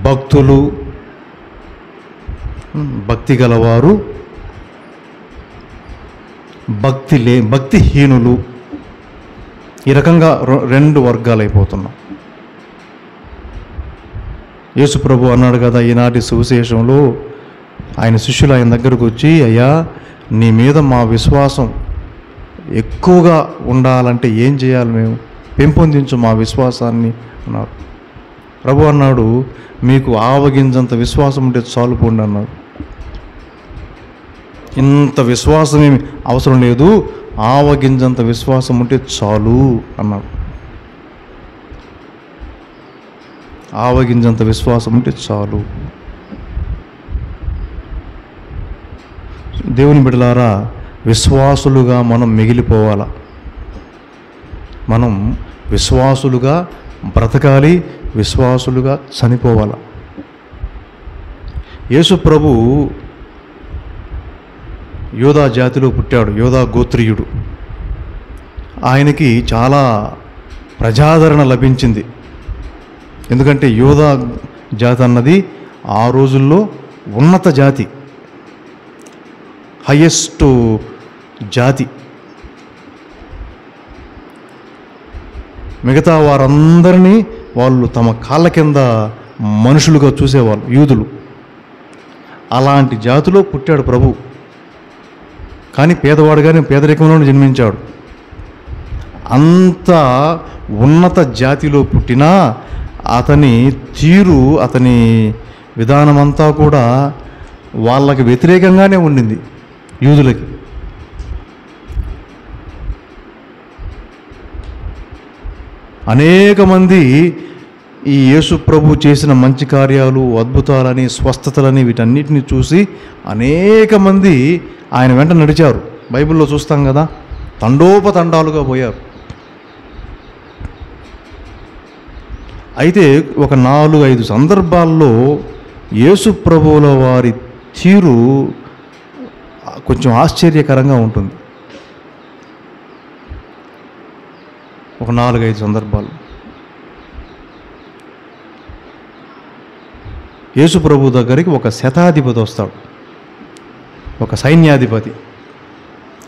భక్తులు, భక్తి గలవారు, భక్తిహీనులు, ఈ రకంగా 2 వర్గాలు అయిపోతున్నాం. యేసు ప్రభు అన్నాడు కదా ఈనాటి సువిశేషంలో, ఆయన శిష్యులు ఆయన దగ్గరకు వచ్చి, అయ్యా నీ మీద మా విశ్వాసం ఎక్కువగా ఉండాలంటే ఏం చేయాలి? మేము పెంపొందించు మా విశ్వాసాన్ని అన్నారు. ప్రభు అన్నాడు, మీకు ఆవగింజంత విశ్వాసం ఉంటే చాలు పోండి అన్నాడు. ఇంత విశ్వాసం ఏమి అవసరం లేదు, ఆవగింజంత విశ్వాసం ఉంటే చాలు అన్నాడు. ఆవగింజంత విశ్వాసం ఉంటే చాలు. దేవుని బిడ్డలారా, విశ్వాసులుగా మనం మిగిలిపోవాలా. మనం విశ్వాసులుగా బ్రతకాలి, విశ్వాసులుగా చనిపోవాలా. యేసు ప్రభు యోధా జాతిలో పుట్టాడు, యోధా గోత్రీయుడు. ఆయనకి చాలా ప్రజాదరణ లభించింది. ఎందుకంటే యోధా జాతి అన్నది ఆ రోజుల్లో ఉన్నత జాతి, హైయెస్ట్ జాతి. మిగతా వారందరినీ వాళ్ళు తమ కాళ్ళ కింద మనుషులుగా చూసేవాళ్ళు యూదులు. అలాంటి జాతిలో పుట్టాడు ప్రభు. కానీ పేదవాడుగానే పేదరికంలోనే జన్మించాడు. అంత ఉన్నత జాతిలో పుట్టినా అతని తీరు, అతని విధానమంతా కూడా వాళ్ళకి వ్యతిరేకంగానే ఉండింది, యూదులకి. అనేక మంది ఈ యేసు ప్రభు చేసిన మంచి కార్యాలు, అద్భుతాలని, స్వస్థతలని వీటన్నిటిని చూసి అనేక మంది ఆయన వెంట నడిచారు. బైబిల్లో చూస్తాం కదా, తండోపతండాలుగా పోయారు. అయితే ఒక 4-5 సందర్భాల్లో యేసు ప్రభువుల వారి తీరు కొంచెం ఆశ్చర్యకరంగా ఉంటుంది. ఒక 4-5 సందర్భాలు యేసు ప్రభు దగ్గరికి ఒక శతాధిపతి వస్తాడు, ఒక సైన్యాధిపతి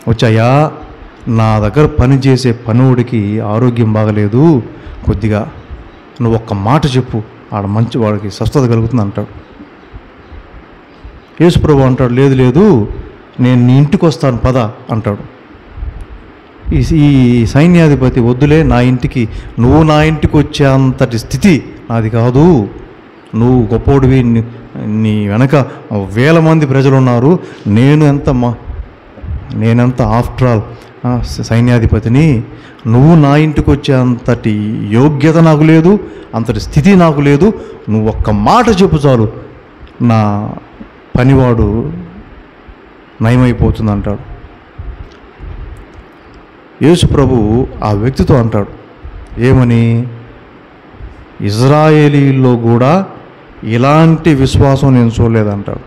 వచ్చాయా, నా దగ్గర పనిచేసే పనుడికి ఆరోగ్యం బాగలేదు, కొద్దిగా నువ్వు ఒక్క మాట చెప్పు, ఆడ మంచి వాడికి స్వస్థత కలుగుతుంది అంటాడు. యేసు ప్రభు అంటాడు, లేదు లేదు, నేను నీ ఇంటికి వస్తాను పద అంటాడు. ఈ సైన్యాధిపతి, వద్దులే, నా ఇంటికి, నువ్వు నా ఇంటికి వచ్చే అంతటి స్థితి నాది కాదు, నువ్వు గొప్పోడివి, నీ వెనక 1000 మంది ప్రజలు ఉన్నారు, నేనెంత ఆఫ్టర్ ఆల్ సైన్యాధిపతిని, నువ్వు నా ఇంటికి వచ్చే అంతటి యోగ్యత నాకు లేదు, అంతటి స్థితి నాకు లేదు, నువ్వు ఒక్క మాట చెప్పు చాలు, నా పనివాడు నయమైపోతుంది అంటాడు. యేసు ప్రభు ఆ వ్యక్తితో అంటాడు, ఏమని, ఇజ్రాయేలీల్లో కూడా ఇలాంటి విశ్వాసం నేను చూడలేదంటాడు.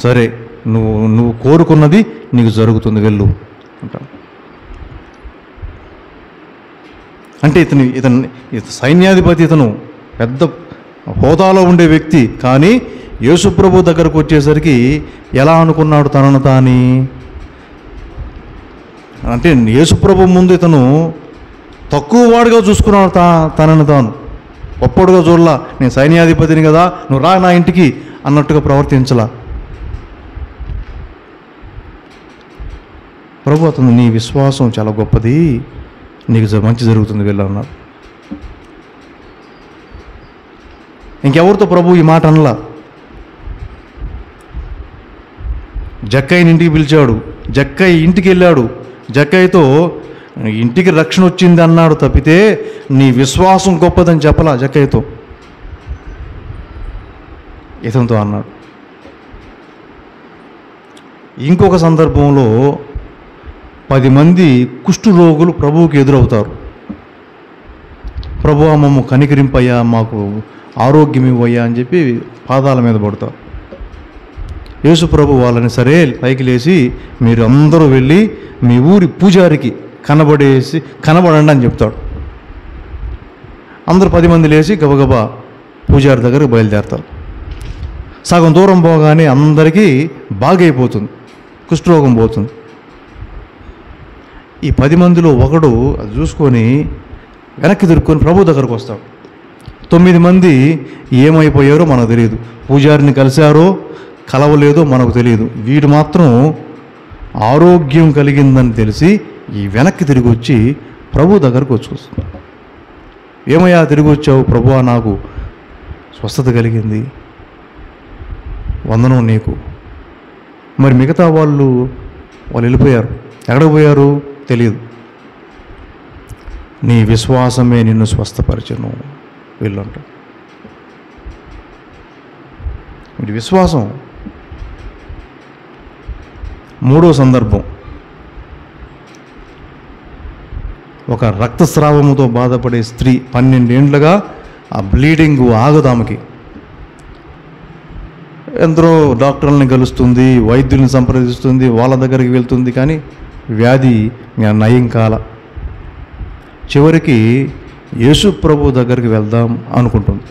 సరే, నువ్వు కోరుకున్నది నీకు జరుగుతుంది, వెళ్ళు అంటాడు. అంటే ఇతను సైన్యాధిపతి, ఇతను పెద్ద హోదాలో ఉండే వ్యక్తి, కానీ యేసు ప్రభు దగ్గరకు వచ్చేసరికి ఎలా అనుకున్నాడు తనను తాని, అంటే యేసు ప్రభు ముందు ఇతను తక్కువ వాడుగా చూసుకున్నాడు తనను తాను, గొప్పడుగా చూడలా, నేను సైన్యాధిపతిని కదా, నువ్వు రా నా ఇంటికి అన్నట్టుగా ప్రవర్తించలా. ప్రభు అతను, నీ విశ్వాసం చాలా గొప్పది, నీకు మంచి జరుగుతుంది, వెళ్ళు అన్నాడు. ఇంకెవరితో ప్రభు ఈ మాట అనలా. జక్కయ్యని ఇంటికి పిలిచాడు, జక్కయ్య ఇంటికి వెళ్ళాడు, జక్కయ్యతో ఇంటికి రక్షణ వచ్చింది అన్నాడు తప్పితే నీ విశ్వాసం గొప్పదని చెప్పలా. జక్కయ్యతో, ఇతనితో అన్నాడు. ఇంకొక సందర్భంలో 10 మంది కుష్టు రోగులు ప్రభువుకి ఎదురవుతారు. ప్రభువా, మమ్మ కనికరింపయ్యా, మాకు ఆరోగ్యం ఇవ్వయ్యా అని చెప్పి పాదాల మీద పడతారు. యేసు ప్రభు వాళ్ళని సరే పైకి లేచి, మీరు అందరూ వెళ్ళి మీ ఊరి పూజారికి కనబడండి అని చెప్తాడు. అందరూ 10 మంది లేచి గబగబా పూజారి దగ్గరకు బయలుదేరతారు. సగం దూరం పోగానే అందరికీ బాగైపోతుంది, కుష్ఠరోగం పోతుంది. ఈ 10 మందిలో ఒకడు అది చూసుకొని వెనక్కి తిరుక్కొని ప్రభు దగ్గరకు వస్తాడు. 9 మంది ఏమైపోయారో మనకు తెలియదు, పూజారిని కలిశారో కలవలేదో మనకు తెలియదు, వీడు మాత్రం ఆరోగ్యం కలిగిందని తెలిసి ఈ వెనక్కి తిరిగి వచ్చి ప్రభు దగ్గరకు వచ్చుకొస్తుంది. ఏమయ్యా తిరిగి వచ్చావు? ప్రభువా, నాకు స్వస్థత కలిగింది, వందనం నీకు. మరి మిగతా వాళ్ళు వెళ్ళిపోయారు, ఎక్కడికి పోయారు తెలియదు. నీ విశ్వాసమే నిన్ను స్వస్థపరచను, వీళ్ళంట. ఇది విశ్వాసం. 3వ సందర్భం, ఒక రక్తస్రావముతో బాధపడే స్త్రీ 12 ఏండ్లుగా ఆ బ్లీడింగ్ ఆగదామకి. ఎందరో డాక్టర్లని కలుస్తుంది, వైద్యుల్ని సంప్రదిస్తుంది, వాళ్ళ దగ్గరికి వెళ్తుంది, కానీ వ్యాధి నయం కాల. చివరికి యేసు ప్రభు దగ్గరికి వెళ్దాం అనుకుంటుంది.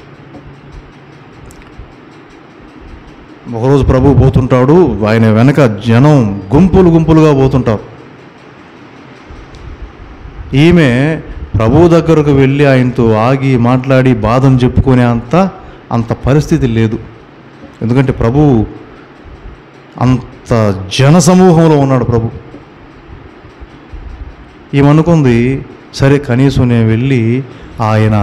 ఒకరోజు ప్రభు పోతుంటాడు, ఆయన వెనక జనం గుంపులుగా పోతుంటారు. ఈమె ప్రభు దగ్గరకు వెళ్ళి ఆయనతో ఆగి మాట్లాడి బాధను చెప్పుకునే అంత పరిస్థితి లేదు. ఎందుకంటే ప్రభు అంత జనసమూహంలో ఉన్నాడు. ప్రభు ఈమెనుకుంది, సరే కనీసం నేను వెళ్ళి ఆయన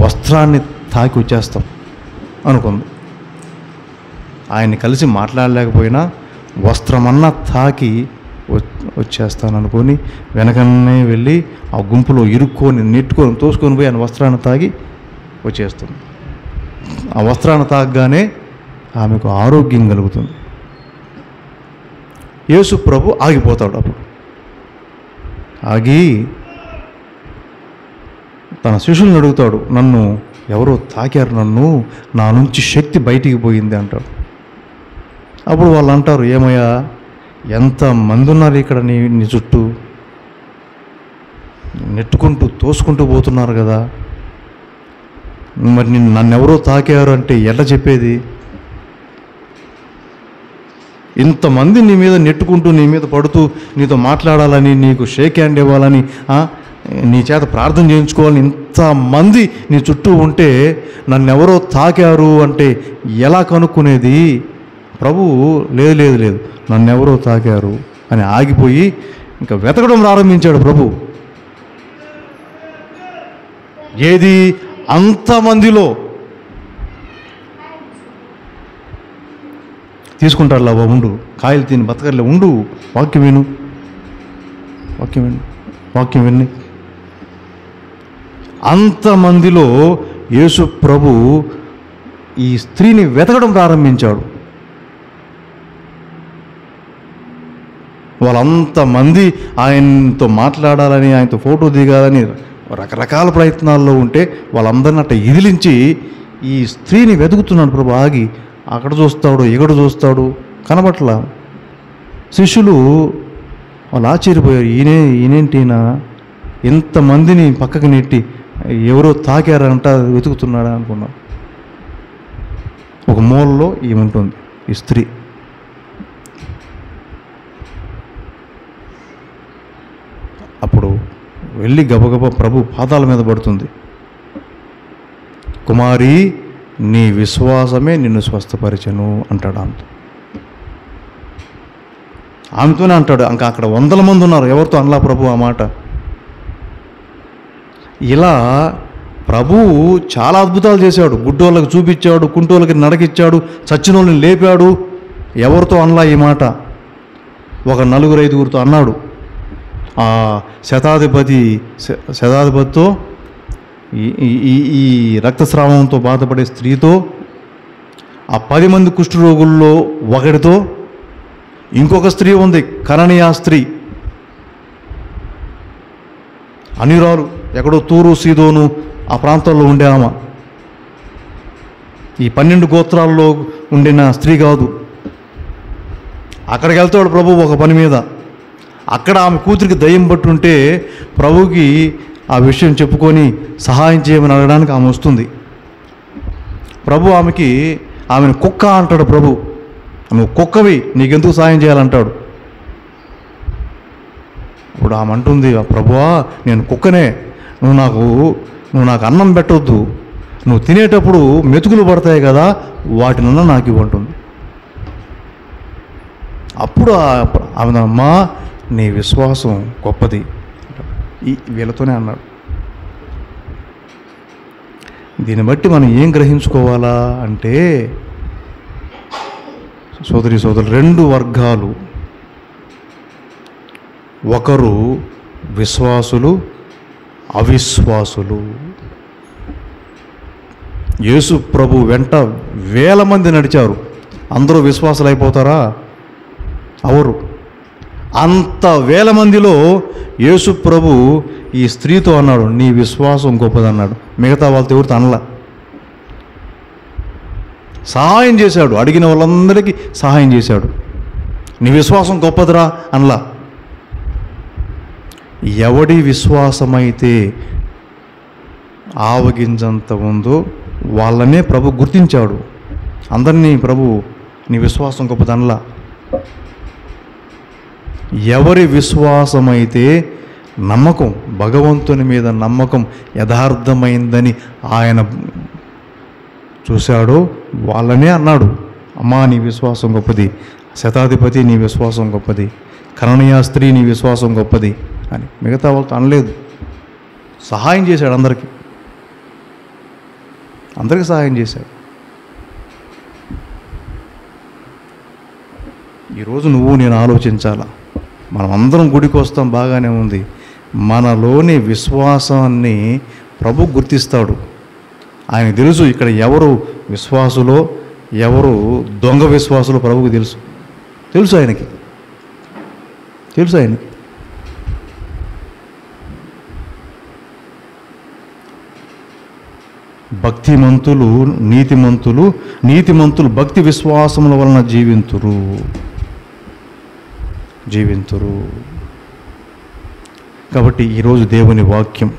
వస్త్రాన్ని తాకి వచ్చేస్తాం అనుకుంది. ఆయన్ని కలిసి మాట్లాడలేకపోయినా వస్త్రమన్నా తాకి వచ్చేస్తాను అనుకొని వెనకనే వెళ్ళి ఆ గుంపులో ఇరుక్కొని నెట్టుకొని తోసుకొని పోయి ఆయన వస్త్రాన్ని తాగి వచ్చేస్తుంది. ఆ వస్త్రాన్ని తాగగానే ఆమెకు ఆరోగ్యం కలుగుతుంది. యేసు ప్రభు ఆగిపోతాడు. అప్పుడు ఆగి తన శిష్యులను అడుగుతాడు, నన్ను ఎవరో తాకారు, నన్ను నా నుంచి శక్తి బయటికి పోయింది అంటాడు. అప్పుడు వాళ్ళు అంటారు, ఏమయ్యా ఎంతమంది ఉన్నారు ఇక్కడ నీ చుట్టూ, నెట్టుకుంటూ తోసుకుంటూ పోతున్నారు కదా, మరి నన్నెవరో తాకారు అంటే ఎట్లా చెప్పేది? ఇంతమంది నీ మీద నెట్టుకుంటూ నీ మీద పడుతూ నీతో మాట్లాడాలని, నీకు షేక్ హ్యాండ్ ఇవ్వాలని, నీ చేత ప్రార్థన చేయించుకోవాలని ఇంతమంది నీ చుట్టూ ఉంటే నన్నెవరో తాకారు అంటే ఎలా కనుక్కునేది? ప్రభువు లేదు లేదు లేదు నన్నెవరో తాకారు అని ఆగిపోయి ఇంకా వెతకడం ప్రారంభించాడు ప్రభు. ఏది? అంతమందిలో తీసుకుంటారులా ఉండు, కాయలు తిని బతకర్లే ఉండు, వాక్యం విను, వాక్యం విను, వాక్యం విని. అంతమందిలో యేసు ప్రభు ఈ స్త్రీని వెతకడం ప్రారంభించాడు. వాళ్ళంతమంది ఆయనతో మాట్లాడాలని, ఆయనతో ఫోటో దిగాలని రకరకాల ప్రయత్నాల్లో ఉంటే వాళ్ళందరినీ అట్ట ఇదిలించి ఈ స్త్రీని వెతుకుతున్నాడు ప్రభు. ఆగి అక్కడ చూస్తాడు, ఎక్కడ చూస్తాడు, కనబట్లా. శిష్యులు వాళ్ళు ఆశ్చర్యపోయారు, ఈయనేంటినా ఇంతమందిని పక్కకి నెట్టి ఎవరో తాకారంట వెతుకుతున్నాడా అనుకున్నాడు. ఒక మూలలో ఈమె ఉంటుంది, ఈ స్త్రీ. అప్పుడు వెళ్ళి గబగబా ప్రభు పాదాల మీద పడుతుంది. కుమారి, నీ విశ్వాసమే నిన్ను స్వస్థపరిచెను అంటాడు ఆమెతో. ఆమెతోనే అంటాడు. ఇంకా అక్కడ 100 మంది ఉన్నారు, ఎవరితో అనలా ప్రభు ఆ మాట. ఇలా ప్రభువు చాలా అద్భుతాలు చేశాడు. గుడ్డోళ్ళకి చూపించాడు, కుంటోళ్ళకి నడకిచ్చాడు, చచ్చిన వాళ్ళని లేపాడు. ఎవరితో అనలా ఈ మాట. ఒక 4-5గురితో అన్నాడు. ఆ శతాధిపతితో, ఈ రక్తస్రావంతో బాధపడే స్త్రీతో, ఆ 10 మంది కుష్ఠరోగుల్లో ఒకటితో, ఇంకొక స్త్రీ ఉంది, కరణీయ స్త్రీ, అనిరాలు, ఎక్కడో తూరు సీదోను ఆ ప్రాంతాల్లో ఉండే ఆమె. ఈ 12 గోత్రాల్లో ఉండిన స్త్రీ కాదు. అక్కడికి వెళ్తాడు ప్రభు ఒక పని మీద. అక్కడ ఆమె కూతురికి దయ్యం పట్టుంటే ప్రభుకి ఆ విషయం చెప్పుకొని సహాయం చేయమని అడగడానికి ఆమె వస్తుంది. ప్రభు ఆమెను కుక్క అంటాడు. ప్రభు, నువ్వు కుక్కవి, నీకెందుకు సహాయం చేయాలంటాడు. ఇప్పుడు ఆమె అంటుంది, ప్రభువా నేను కుక్కనే, నువ్వు నాకు అన్నం పెట్టవద్దు, నువ్వు తినేటప్పుడు మెతుకులు పడతాయి కదా, వాటినన్నా నాకు ఇవ్వంటుంది. అప్పుడు ఆమె, అమ్మా నీ విశ్వాసం గొప్పది, వీళ్ళతోనే అన్నాడు. దీన్ని బట్టి మనం ఏం గ్రహించుకోవాలా అంటే, సోదరి సోదరులు, 2 వర్గాలు. ఒకరు విశ్వాసులు, అవిశ్వాసులు. యేసు ప్రభు వెంట 1000 మంది నడిచారు. అందరూ విశ్వాసులు అయిపోతారా? అవరు. అంత 1000 మందిలో యేసు ప్రభు ఈ స్త్రీతో అన్నాడు, నీ విశ్వాసం గొప్పదన్నాడు. మిగతా వాళ్ళతో ఎవరితో అనలా. సహాయం చేశాడు, అడిగిన వాళ్ళందరికీ సహాయం చేశాడు. నీ విశ్వాసం గొప్పదిరా అనలా. ఎవడి విశ్వాసమైతే ఆవగింజంత ఉందో వాళ్ళనే ప్రభు గుర్తించాడు. అందరినీ ప్రభు నీ విశ్వాసం గొప్పదనలా. ఎవరి విశ్వాసమైతే నమ్మకం, భగవంతుని మీద నమ్మకం యథార్థమైందని ఆయన చూశాడో వాళ్ళనే అన్నాడు, అమ్మా నీ విశ్వాసం గొప్పది, శతాధిపతి నీ విశ్వాసం గొప్పది, కరణీయ స్త్రీ నీ విశ్వాసం గొప్పది అని. మిగతా వాళ్ళతో అనలేదు. సహాయం చేశాడు, అందరికీ సహాయం చేశాడు. ఈరోజు నువ్వు నేను ఆలోచించాలా, మనం అందరం గుడికి వస్తాం, బాగానే ఉంది. మనలోని విశ్వాసాన్ని ప్రభు గుర్తిస్తాడు. ఆయనకు తెలుసు ఇక్కడ ఎవరు విశ్వాసులో ఎవరు దొంగ విశ్వాసులో ప్రభువుకు తెలుసు ఆయనకి. భక్తిమంతులు నీతిమంతులు భక్తి విశ్వాసముల వలన జీవింతురు. కాబట్టి ఈరోజు దేవుని వాక్యం,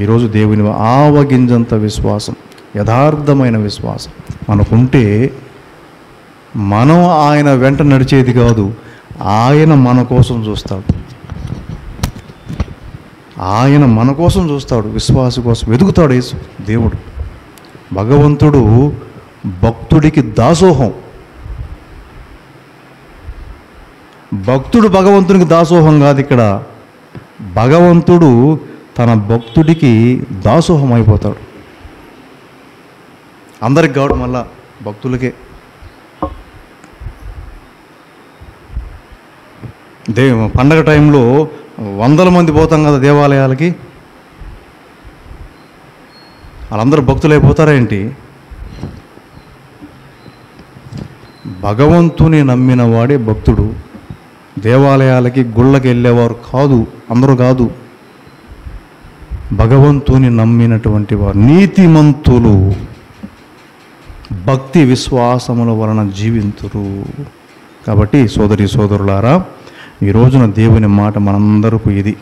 ఈరోజు దేవుని ఆవగింజంత విశ్వాసం, యథార్థమైన విశ్వాసం మనకుంటే మనం ఆయన వెంట నడిచేది కాదు, ఆయన మన కోసం చూస్తాడు. విశ్వాసి కోసం వెతుకుతాడు యేసు దేవుడు. భగవంతుడు భక్తుడికి దాసోహం. భక్తుడు భగవంతునికి దాసోహం కాదు, ఇక్కడ భగవంతుడు తన భక్తుడికి దాసోహం అయిపోతాడు. అందరికి కావడం వల్ల భక్తులకే. పండగ టైంలో వందల మంది పోతాం కదా దేవాలయాలకి, వాళ్ళందరూ భక్తులైపోతారా ఏంటి? భగవంతుని నమ్మిన వాడే భక్తుడు. దేవాలయాలకి గుళ్ళకి వెళ్ళేవారు కాదు, అందరూ కాదు. భగవంతుని నమ్మినటువంటి వారు నీతిమంతులు భక్తి విశ్వాసముల వలన జీవింతురు. కాబట్టి సోదరి సోదరులారా, ఈ రోజున దేవుని మాట మనందరికీ ఇది.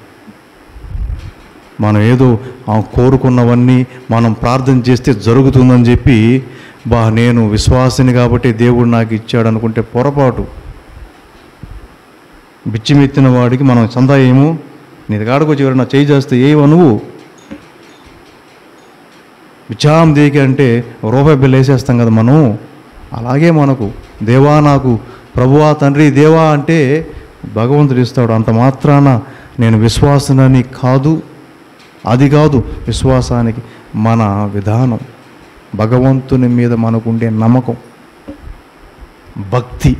మనం ఏదో కోరుకున్నవన్నీ మనం ప్రార్థన చేస్తే జరుగుతుందని చెప్పి నేను విశ్వాసిని కాబట్టి దేవుడు నాకు ఇచ్చాడు అనుకుంటే పొరపాటు. బిచ్చిమెత్తిన వాడికి మనం చందా ఏమో, నీ కాడకు వచ్చి ఎవరైనా చేయి చేస్తే ఏవో నువ్వు బిచ్చాం దేకి అంటే రూపాయి బిల్లు వేసేస్తాం కదా మనం. అలాగే మనకు దేవా నాకు ప్రభువా తండ్రి దేవా అంటే భగవంతుడు ఇస్తాడు. అంత మాత్రాన నేను విశ్వాసనని కాదు, అది కాదు విశ్వాసానికి మన విధానం, భగవంతుని మీద మనకుండే నమ్మకం, భక్తి.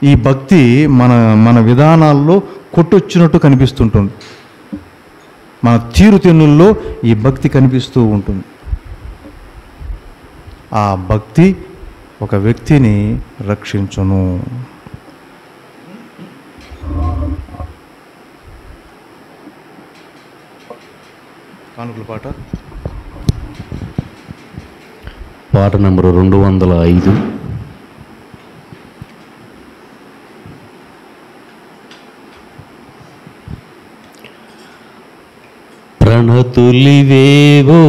ఈ భక్తి మన విధానాల్లో కొట్టొచ్చినట్టు కనిపిస్తుంటుంది. మన తీరుతెన్నుల్లో ఈ భక్తి కనిపిస్తూ ఉంటుంది. ఆ భక్తి ఒక వ్యక్తిని రక్షించును. కానుకల పాట నంబరు 205. ప్రణతులివేవో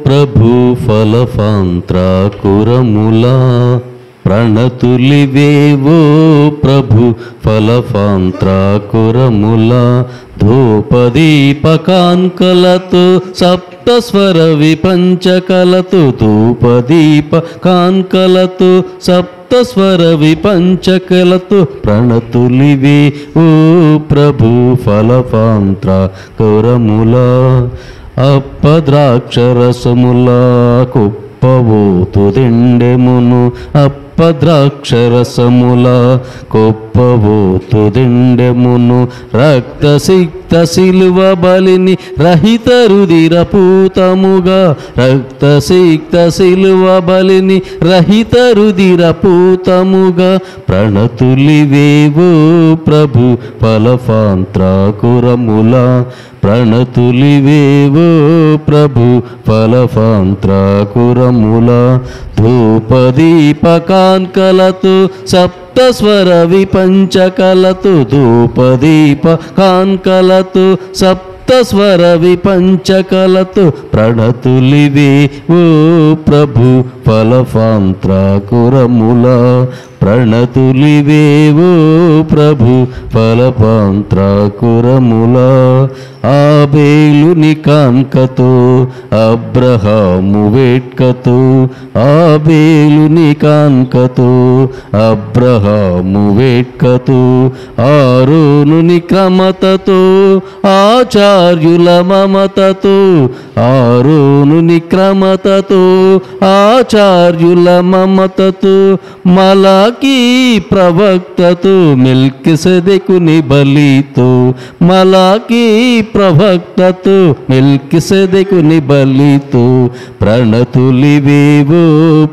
ప్రభు ఫలఫాంత్రాకురములా, ప్రణతులివేవో ప్రభు ఫలఫాంత్రాకురములా, ధూపదీపకాంకలతో సప్తస్వర విపంచకలతో, ధూపదీపకాంకలతో సప్తస్వర విపంచకలతో, ప్రణతులివే ఓ ప్రభు ఫలఫాంత్రాకురములా, అప్పద్రాక్షరసములా కుప్పవోతు దిండెమును, అప్పద్రాక్షరసముల కొప్పవోతు దిండెమును, రక్తసిక్త శిలువ బలిని రహిత రుదిరపూతముగా, రక్తసిక్త శిలువ బలిని రహిత రుదిరపూతముగా, ప్రణతులివేవో ప్రభు ఫలఫాంత్రాకురముల, ప్రణతులివేవో ప్రభు ఫలఫాంత్రాకురముల, ధూపదీపకాంకలతో సప్తస్వర విపంచకలతో, ధూపదీపకాంకలతో సప్తస్వర విపంచకలతో, ప్రణతులివే ఓ ప్రభు ఫలఫాంత్రాకురముల, ప్రణతులివేవో ప్రభు ఫలఫాంత్రాకురముల, ఆబేలుని కాంకతో అబ్రహాము వేట్కతో, ఆబేలుని కాంకతో అబ్రహాము వేట్కతో, ఆరోనుని క్రమతతో ఆచార్యుల మమతతో, ఆరోనుని క్రమతతో ఆచార్యుల మమతతో, మలాక మలాకీ ప్రవక్తతో మెల్కిసెదెకుని బలితో మలాకీ ప్రవక్తతో మెల్కిసెదెకుని బలితో ప్రణతులివేవో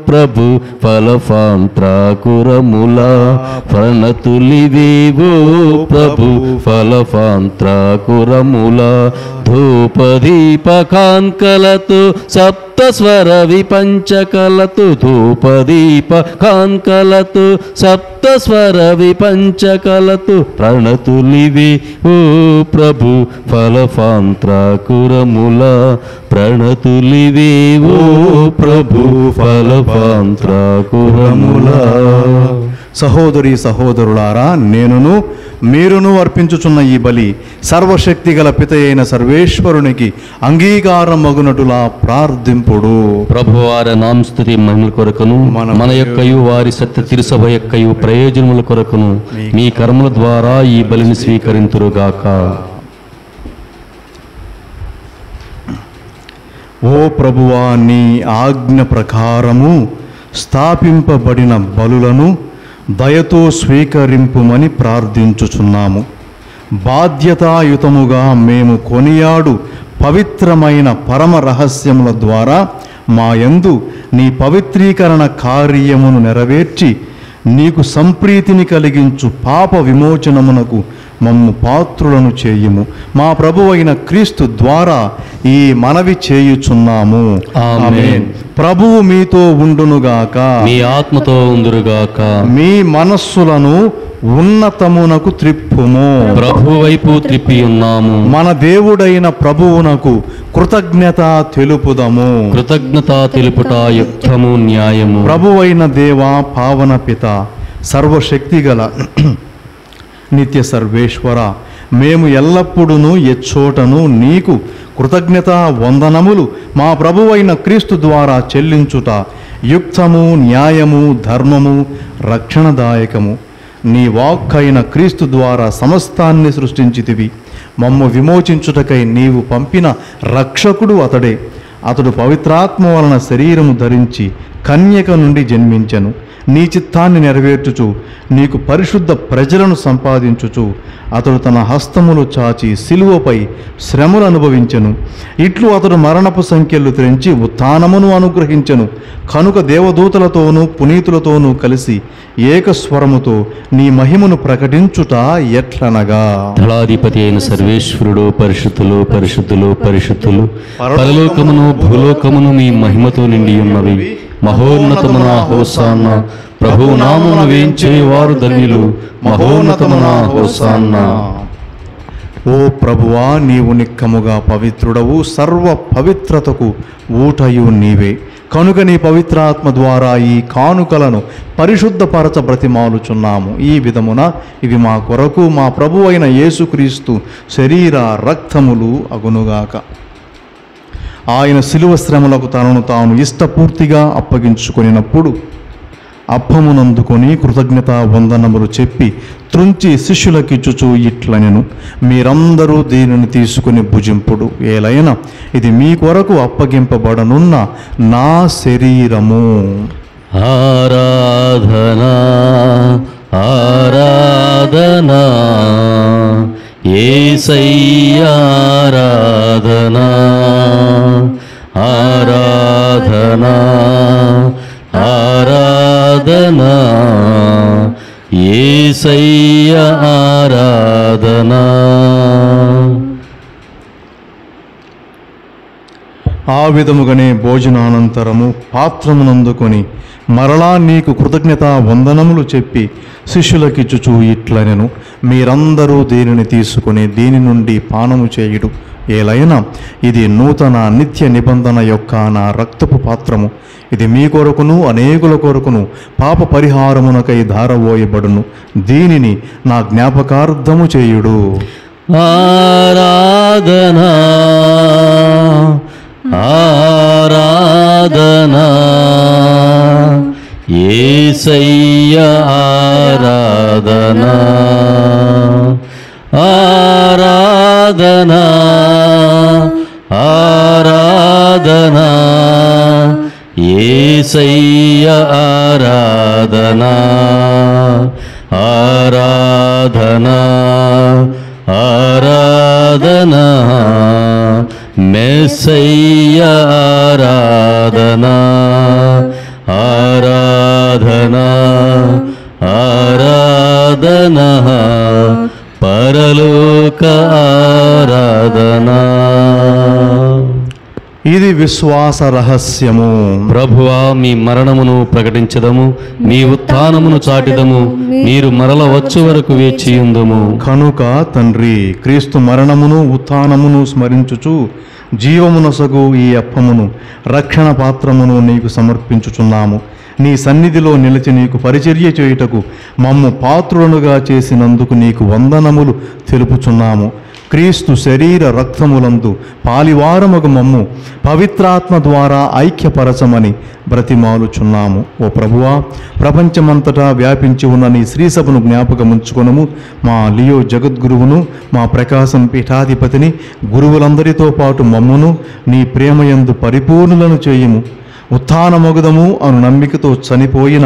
ప్రభు ఫలఫాంత్రాకురముల ప్రణతులివేవో ప్రభు ఫలఫాంత్రాకురముల ధూపదీపకాంకలతో సప్తస్వర విపంచకలతో ధూపదీపకాంకలతో సప్తస్వర విపంచకలతో ప్రణతులివే ఓ ప్రభు ఫలఫాంత్రాకురముల ప్రణతులివే ఓ ప్రభు ఫలఫాంత్రాకురముల. సహోదరి సహోదరులారా, నేనును మీరును అర్పించుచున్న ఈ బలి సర్వశక్తి గల పిత అయిన సర్వేశ్వరునికి అంగీకారం మగునటులా ప్రార్థింపుడు. ప్రభువారి నామస్తుతి మహిమల కొరకును మన యొక్కయు వారి సత్య తిరుసభ యొక్కయు ప్రయోజనముల కొరకును మీ కర్మల ద్వారా ఈ బలిని స్వీకరింతురుగాక. ఓ ప్రభువా, నీ ఆజ్ఞ ప్రకారము స్థాపింపబడిన బలులను దయతో స్వీకరింపుమని ప్రార్థించుచున్నాము. బాధ్యతాయుతముగా మేము కొనియాడు పవిత్రమైన పరమ రహస్యముల ద్వారా మాయందు నీ పవిత్రీకరణ కార్యమును నెరవేర్చి నీకు సంప్రీతిని కలిగించు పాప విమోచనమునకు మమ్ము పాత్రులను చేయుము. మా ప్రభువైన క్రీస్తు ద్వారా ఈ మనవి చేయుచున్నాము. ఆమేన్. ప్రభువు మీతో ఉండునుగాక, మీ ఆత్మతో ఉందురుగాక. మీ మనస్సులను ఉన్నతమునకు త్రిప్పుము. ప్రభు వైపు త్రిప్పి ఉన్నాము. మన దేవుడైన ప్రభువునకు కృతజ్ఞత తెలుపుదము. కృతజ్ఞత తెలుపుట యుక్తము న్యాయము. ప్రభువైన దేవా, పావన పిత, సర్వశక్తిగల నిత్య సర్వేశ్వర, మేము ఎల్లప్పుడూ ఎచ్చోటను నీకు కృతజ్ఞత వందనములు మా ప్రభువైన క్రీస్తు ద్వారా చెల్లించుట యుక్తము, న్యాయము, ధర్మము, రక్షణదాయకము. నీ వాక్కైన క్రీస్తు ద్వారా సమస్తాన్ని సృష్టించితివి. మమ్ము విమోచించుటకై నీవు పంపిన రక్షకుడు అతడే. అతడు పవిత్రాత్మ వలన శరీరము ధరించి కన్యక నుండి జన్మించెను. నీ చిత్తాన్ని నెరవేర్చుచు నీకు పరిశుద్ధ ప్రజలను సంపాదించుచు అతడు తన హస్తములు చాచి సిలువపై శ్రమలు అనుభవించెను. ఇట్లు అతడు మరణపు సంఖ్యలు తెరించి ఉత్థానమును అనుగ్రహించెను. కనుక దేవదూతలతోనూ పునీతులతోనూ కలిసి ఏకస్వరముతో నీ మహిమను ప్రకటించుట ఎట్లనగా, దళాధిపతి అయిన సర్వేశ్వరుడు పరిశుద్ధులు పరిశుద్ధులు పరిశుద్ధులు, పరలోకమును భూలోకమును మీ మహిమతో నిండి ఉన్నవి. మహోన్నతమున హోసాన్న, ప్రభువు నామమున వేయించేవారు ధన్యులు. మహోన్నతమున హోసాన్న. ఓ ప్రభువా, నీవు నిక్కముగా పవిత్రుడవు, సర్వ పవిత్రతకు ఊటయు నీవే. కనుక నీ పవిత్రాత్మ ద్వారా ఈ కానుకలను పరిశుద్ధపరచ బ్రతిమాలుచున్నాము. ఈ విధమున ఇవి మా కొరకు మా ప్రభువైన యేసుక్రీస్తు శరీర రక్తములు అగునుగాక. ఆయన శిలువ శ్రమలకు తనను తాను ఇష్టపూర్తిగా అప్పగించుకొనినప్పుడు అప్పమునందుకొని కృతజ్ఞత వందనములు చెప్పి త్రుంచి శిష్యులకిచ్చుచు ఇట్లనెను, మీరందరూ దీనిని తీసుకుని భుజింపుడు. ఏలైనా ఇది మీ కొరకు అప్పగింపబడనున్న నా శరీరము. ఆరాధనా ఆరాధనా యేసయ్యా ఆరాధనా ఆరాధనా ఆరాధనా యేసయ్యా ఆరాధనా. ఆ విధముగానే భోజనానంతరము పాత్రమునందుకొని మరలా నీకు కృతజ్ఞత వందనములు చెప్పి శిష్యులకిచ్చుచూ ఇట్లనెను, మీరందరూ దీనిని తీసుకుని దీని నుండి పానము చేయుడు. ఏలైనా ఇది నూతన నిత్య నిబంధన యొక్క నా రక్తపు పాత్రము. ఇది మీ కొరకును అనేకుల కొరకును పాప పరిహారమునకై ధారవోయబడును. దీనిని నా జ్ఞాపకార్థము చేయుడు. ఆరాధనా ఆరాధనా యేసయ్యా ఆరాధనా ఆరాధనా ఆరాధనా మెస్సయ్య ఆరాధనా ఆరాధనా ఆరాధనా మెస్సయ్య ఆరాధనా ఆరాధనా ఆరాధనా పరలోక ఆరాధనా. ఇది విశ్వాస రహస్యము. ప్రభువా, మీ మరణమును ప్రకటించదము, మీ ఉత్థానమును చాటిదము, మీరు మరల వచ్చు వరకు వేచియుందుము. కనుక తండ్రి, క్రీస్తు మరణమును ఉత్థానమును స్మరించుచు జీవమునసగు ఈ అప్పమును రక్షణ పాత్రమును నీకు సమర్పించుచున్నాము. నీ సన్నిధిలో నిలిచి నీకు పరిచర్య చేయుటకు మమ్ము పాత్రులనుగా చేసినందుకు నీకు వందనములు తెలుపుచున్నాము. క్రీస్తు శరీర రక్తములందు పాలివారమగు మమ్ము పవిత్రాత్మ ద్వారా ఐక్యపరచమని బ్రతిమాలుచున్నాము. ఓ ప్రభువా, ప్రపంచమంతటా వ్యాపించి ఉన్న నీ శ్రీసభను జ్ఞాపకముంచుకొనుము. మా లియో జగద్గురువును, మా ప్రకాశం పీఠాధిపతిని, గురువులందరితో పాటు మమ్మును నీ ప్రేమయందు పరిపూర్ణులను చేయుము. ఉత్థానమొగదము అను నమ్మికతో చనిపోయిన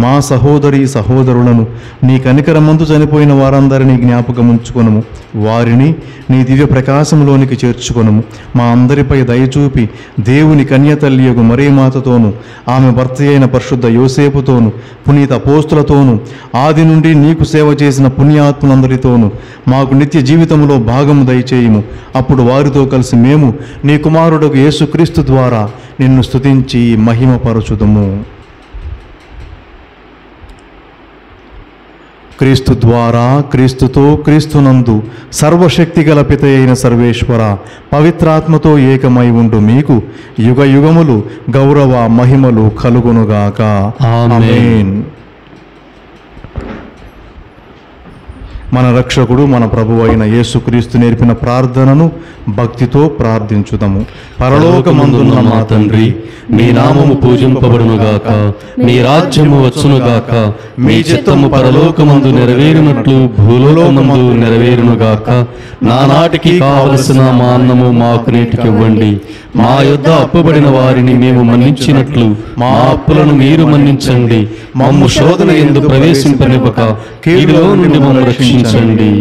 మా సహోదరి సహోదరులను, నీ కనికరమందు చనిపోయిన వారందరినీ జ్ఞాపకముంచుకొనుము. వారిని నీ దివ్య ప్రకాశంలోనికి చేర్చుకొనుము. మా అందరిపై దయచూపి దేవుని కన్యతల్లియగు మరీమాతతోనూ, ఆమె భర్త అయిన పరిశుద్ధ యోసేపుతోనూ, పునీత అపోస్తులతోనూ, ఆది నుండి నీకు సేవ చేసిన పుణ్యాత్ములందరితోనూ మాకు నిత్య జీవితంలో భాగము దయచేయుము. అప్పుడు వారితో కలిసి మేము నీ కుమారుడకు యేసుక్రీస్తు ద్వారా నిన్ను స్తుతించి మహిమపరచుదుము. క్రీస్తు ద్వారా, క్రీస్తుతో, క్రీస్తునందు సర్వశక్తి గల పిత అయిన సర్వేశ్వర, పవిత్రాత్మతో ఏకమై ఉండు మీకు యుగ యుగములు గౌరవ మహిమలు కలుగునుగాక. ఆమేన్. మన రక్షకుడు, మన ప్రభువు అయిన యేసుక్రీస్తు నేర్పిన ప్రార్థనను భక్తితో ప్రార్థించుదాము. పరలోకమందున్న మా తండ్రి, మీ నామము పూజింపబడునుగాక, మీ రాజ్యము వచ్చునుగాక, మీ చిత్తము పరలోకమందు నెరవేరినట్లు భూలోకమందు నెరవేరునుగాక. నానాటికి కావలసిన మా అన్నము మాకు నేటికివ్వండి. మా యొద్ద అప్పుబడిన వారిని మేము మన్నించినట్లు మా అప్పులను మీరు మన్నించండి. మమ్ము శోధన యందు ప్రవేశింపనివ్వక కీడులో నుండి మమ్ము రక్షించండి.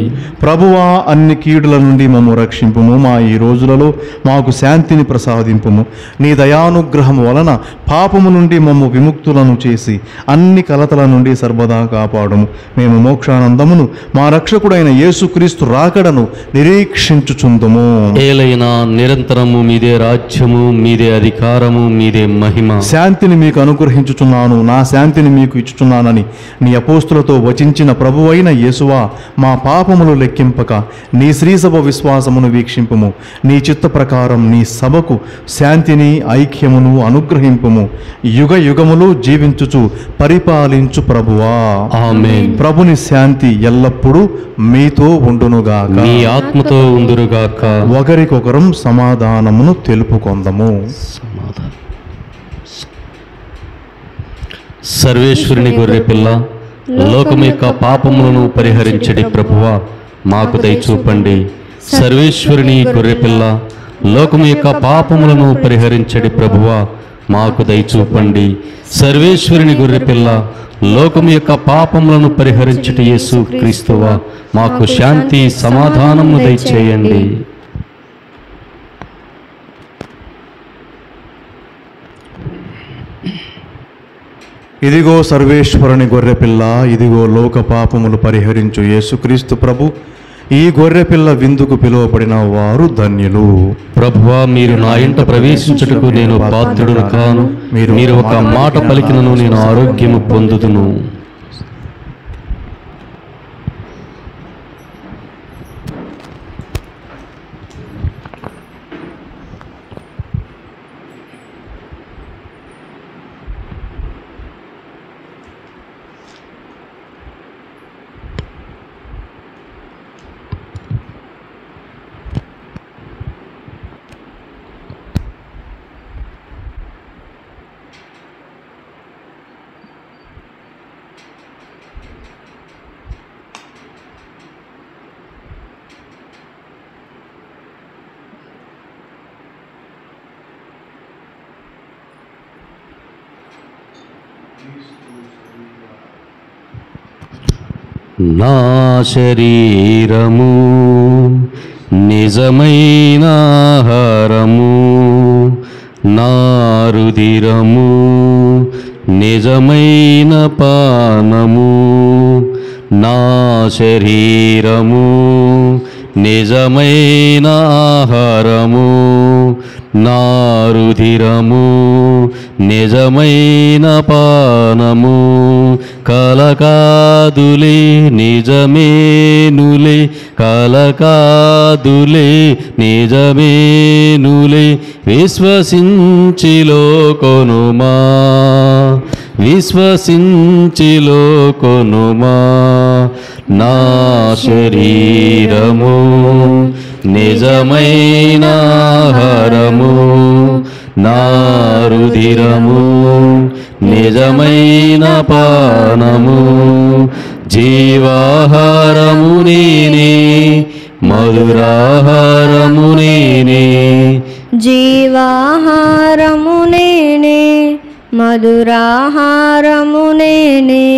ప్రభువా, అన్ని కీడుల నుండి మమ్ము రక్షింపుము. మా ఈ రోజులలో మాకు శాంతిని ప్రసాదింపుము. నీ దయానుగ్రహము వలన పాపము నుండి మమ్ము విముక్తులను చేసి అన్ని కలతల నుండి సర్వదా కాపాడుము. మేము మోక్షానందమును, మా రక్షకుడైన యేసుక్రీస్తు రాకడను నిరీక్షించుచుందుము. ఏలైనా నిరంతరము మీదే రాజ్యము, మీదే అధికారము, మీదే మహిమ. శాంతిని మీకు అనుగ్రహించుచున్నాను, నా శాంతిని మీకు ఇచ్చుచున్నానని నీ అపోస్తులతో వచించిన ప్రభువైన యేసువా, మా పాపములు లెక్కింపక నీ శ్రీసభ విశ్వాసమును వీక్షింపుము. నీ చిత్త ప్రకారం నీ సభకు శాంతిని, ఐక్యమును అనుగ్రహింపుము. యుగ యుగములు జీవించుచు పరిపాలించు ప్రభువా. ఆమేన్. ప్రభుని శాంతి ఎల్లప్పుడూ మీతో ఉండునుగాక, మీ ఆత్మతో ఉందురుగాక. ఒకరికొకరం సమాధానమును తెలుపుకొందము. సర్వేశ్వరుని గొర్రెపిల్ల, లోకం యొక్క పాపములను పరిహరించడి ప్రభువా, మాకు దయచూపండి. సర్వేశ్వరుని గొర్రెపిల్ల, లోకం యొక్క పాపములను పరిహరించడి ప్రభువా, మాకు దయచూపండి. సర్వేశ్వరుని గొర్రెపిల్ల, లోకం యొక్క పాపములను పరిహరించటి యేసు క్రీస్తువా, మాకు శాంతి సమాధానము దయచేయండి. ఇదిగో సర్వేశ్వరుని గొర్రెపిల్ల, ఇదిగో లోక పాపములు పరిహరించు యేసుక్రీస్తు ప్రభు. ఈ గొర్రెపిల్ల విందుకు పిలువబడిన వారు ధన్యులు. ప్రభువా, మీరు నా ఇంట ప్రవేశించుటకు నేను పాత్రుడును కాను. మీరు ఒక మాట పలికినను నేను ఆరోగ్యము పొందుదును. నా శరీరము నిజమైన ఆహారము, నా రుధిరము నిజమైన పానము. నా శరీరము నిజమైన ఆహారము, నా రుధిరము నిజమైన పానము. కలకాదులే నిజమేనులే, కలకాదులే నిజమేనులే, విశ్వసించిలో కొనుమా, విశ్వసించిలో కొనుమా. నా శరీరము నిజమైన ఆహారము, నా రుధిరము నిజమైన పానము. జీవాహారము నేనే, మధురాహారము నేనే, జీవాహారము నేనే, మధురాహారము నేనే,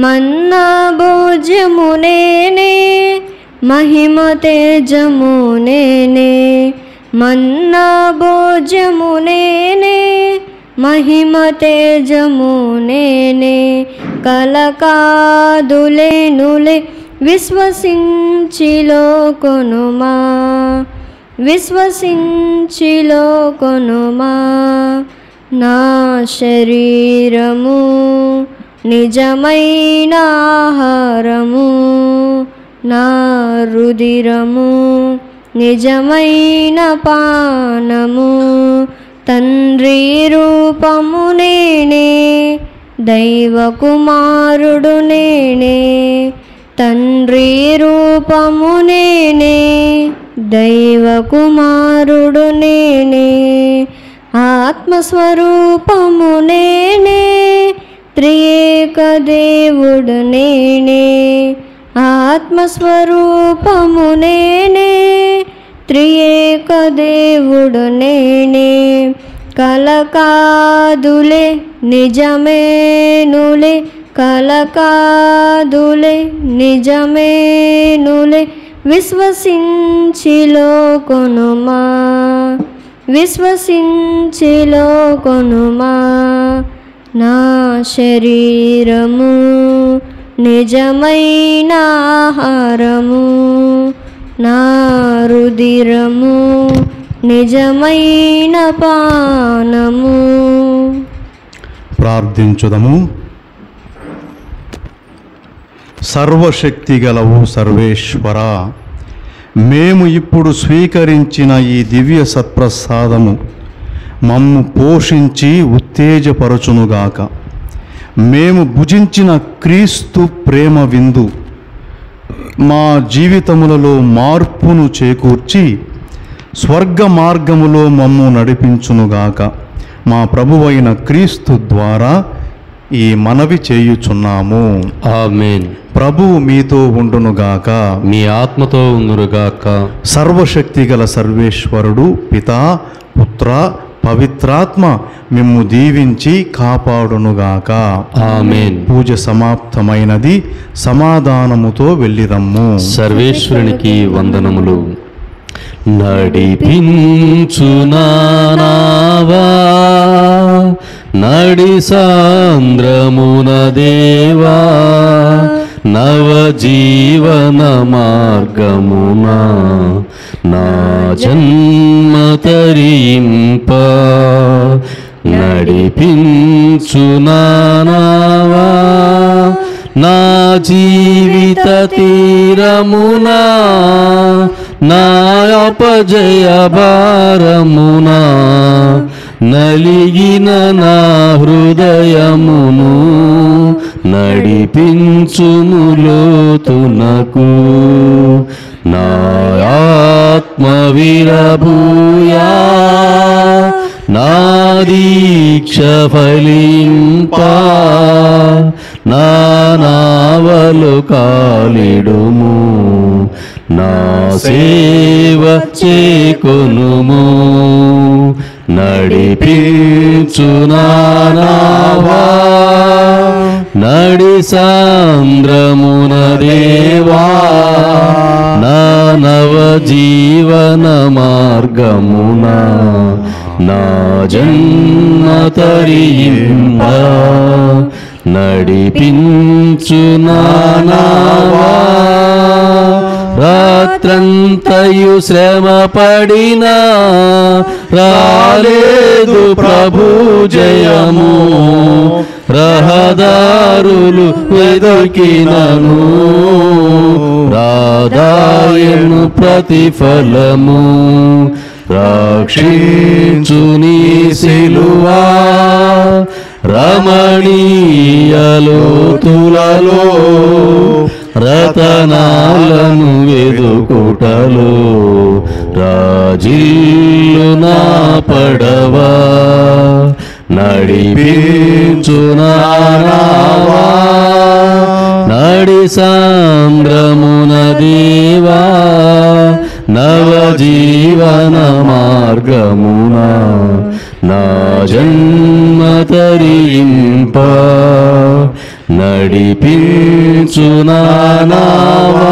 మన్నా భోజ్యము నేనే, మహిమ తేజము నేనే, మన్నా భోజ్యము నేనే, మహిమ తేజము నేనే. కలకాదులేనులే విశ్వసించిలో కొనుమా, విశ్వసించిలో కొనుమా. నా శరీరము నిజమైన ఆహారము, నా రుధిరము నిజమైన పానము. తండ్రి రూపము నేనే, దైవ కుమారుడు నేనే, తండ్రి రూపము నేనే, దైవ కుమారుడు నేనే. ఆత్మస్వరూపము నేనే, త్రియేక దేవుడు నేనే, ఆత్మస్వరూపము నేనే, త్రియేక దేవుడు నేనే. కలకాదులే నిజమేనులే, కలకాదులే నిజమేనులే, విశ్వసించిలో కొనుమా, విశ్వసించిలో కొనుమా. నా శరీరము నిజమైన ఆహారము, నా రుధిరము నిజమైన పానము. ప్రార్థించుదము. సర్వశక్తి గలవు సర్వేశ్వర, మేము ఇప్పుడు స్వీకరించిన ఈ దివ్య సత్ప్రసాదము మమ్ము పోషించి ఉత్తేజపరచునుగాక. మేము భుజించిన క్రీస్తు ప్రేమ విందు మా జీవితములలో మార్పును చేకూర్చి స్వర్గ మార్గములో మమ్ము నడిపించునుగాక. మా ప్రభువైన క్రీస్తు ద్వారా ఈ మనవి చేయుచున్నాము. ఆమేన్. ప్రభువు మీతో ఉండునుగాక, మీ ఆత్మతో ఉండునుగాక. సర్వశక్తి గల సర్వేశ్వరుడు పితా పుత్ర పవిత్రాత్మ మిమ్ము దీవించి కాపాడునుగాక. ఆమేన్. పూజ సమాప్తమైనది. సమాధానముతో వెళ్ళిరమ్ము. సర్వేశ్వరునికి వందనములు. నడిపించునావా నడి సాంద్రమున దేవా, నవజీవన మార్గమున నా జన్మ తరింప. నడిపించునావా నా జీవిత తీరమునా, నా అపజయ భారమునా, నలిగిన నా హృదయమును నడిపించుములోతునకు. నా ఆత్మ విరభూయా, నా దీక్ష ఫలింపా, నా నావలు కాలిడుము, నా సేవ చేకొనుము. నడిపించు నా నావా నడి సాంద్రమున దేవా నా నవ జీవన మార్గమున నా జన్మ తరింప నడిపించు నా నావా రాత్రంతయు శ్రమ పడినా రాలేదు ప్రభు జయము రహదారులు వెదకినను రాదాయను ప్రతిఫలము రక్షించు నీ సిలువా రమణీయలోతులలో రతనాలను వెదుకుటలో రాజిల్లు నా పడవా నడిపించు నా నావా నడి సాంద్రమున దేవా నవ జీవన మార్గమున నా జన్మ తరింప నడిపించు నా నావా.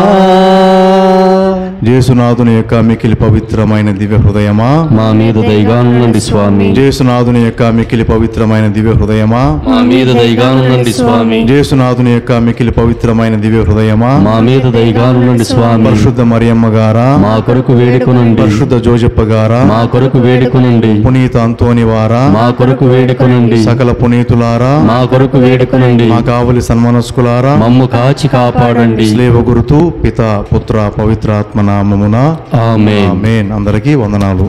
యేసునాథుని యొక్క మికిలి పవిత్రమైన దివ్య హృదయమా మా మీద దయగానుండండి స్వామి. యేసునాథుని యొక్క మికిలి పవిత్రమైన దివ్య హృదయమా మా మీద దయగానుండండి స్వామి. యేసునాథుని యొక్క మికిలి పవిత్రమైన దివ్య హృదయమా మా మీద దయగానుండండి స్వామి. పరిశుద్ధ మరియమ్మ గారా మా కొరకు వేడుకొనండి. పరిశుద్ధ జోజప్ప గారా మా కొరకు వేడుకొనండి. పునీత అంతోని వారా మా కొరకు వేడుకొనండి. సకల పునీతులారా మా కొరకు వేడుకొనండి. మా కావలి సన్మనస్కులారా మమ్ము కాచి కాపాడండి. స్లేవ గురుతు పిత పుత్ర పవిత్రాత్మ నామమున ఆమేన్. ఆమేన్. అందరికీ వందనాలు.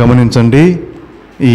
గమనించండి, ఈ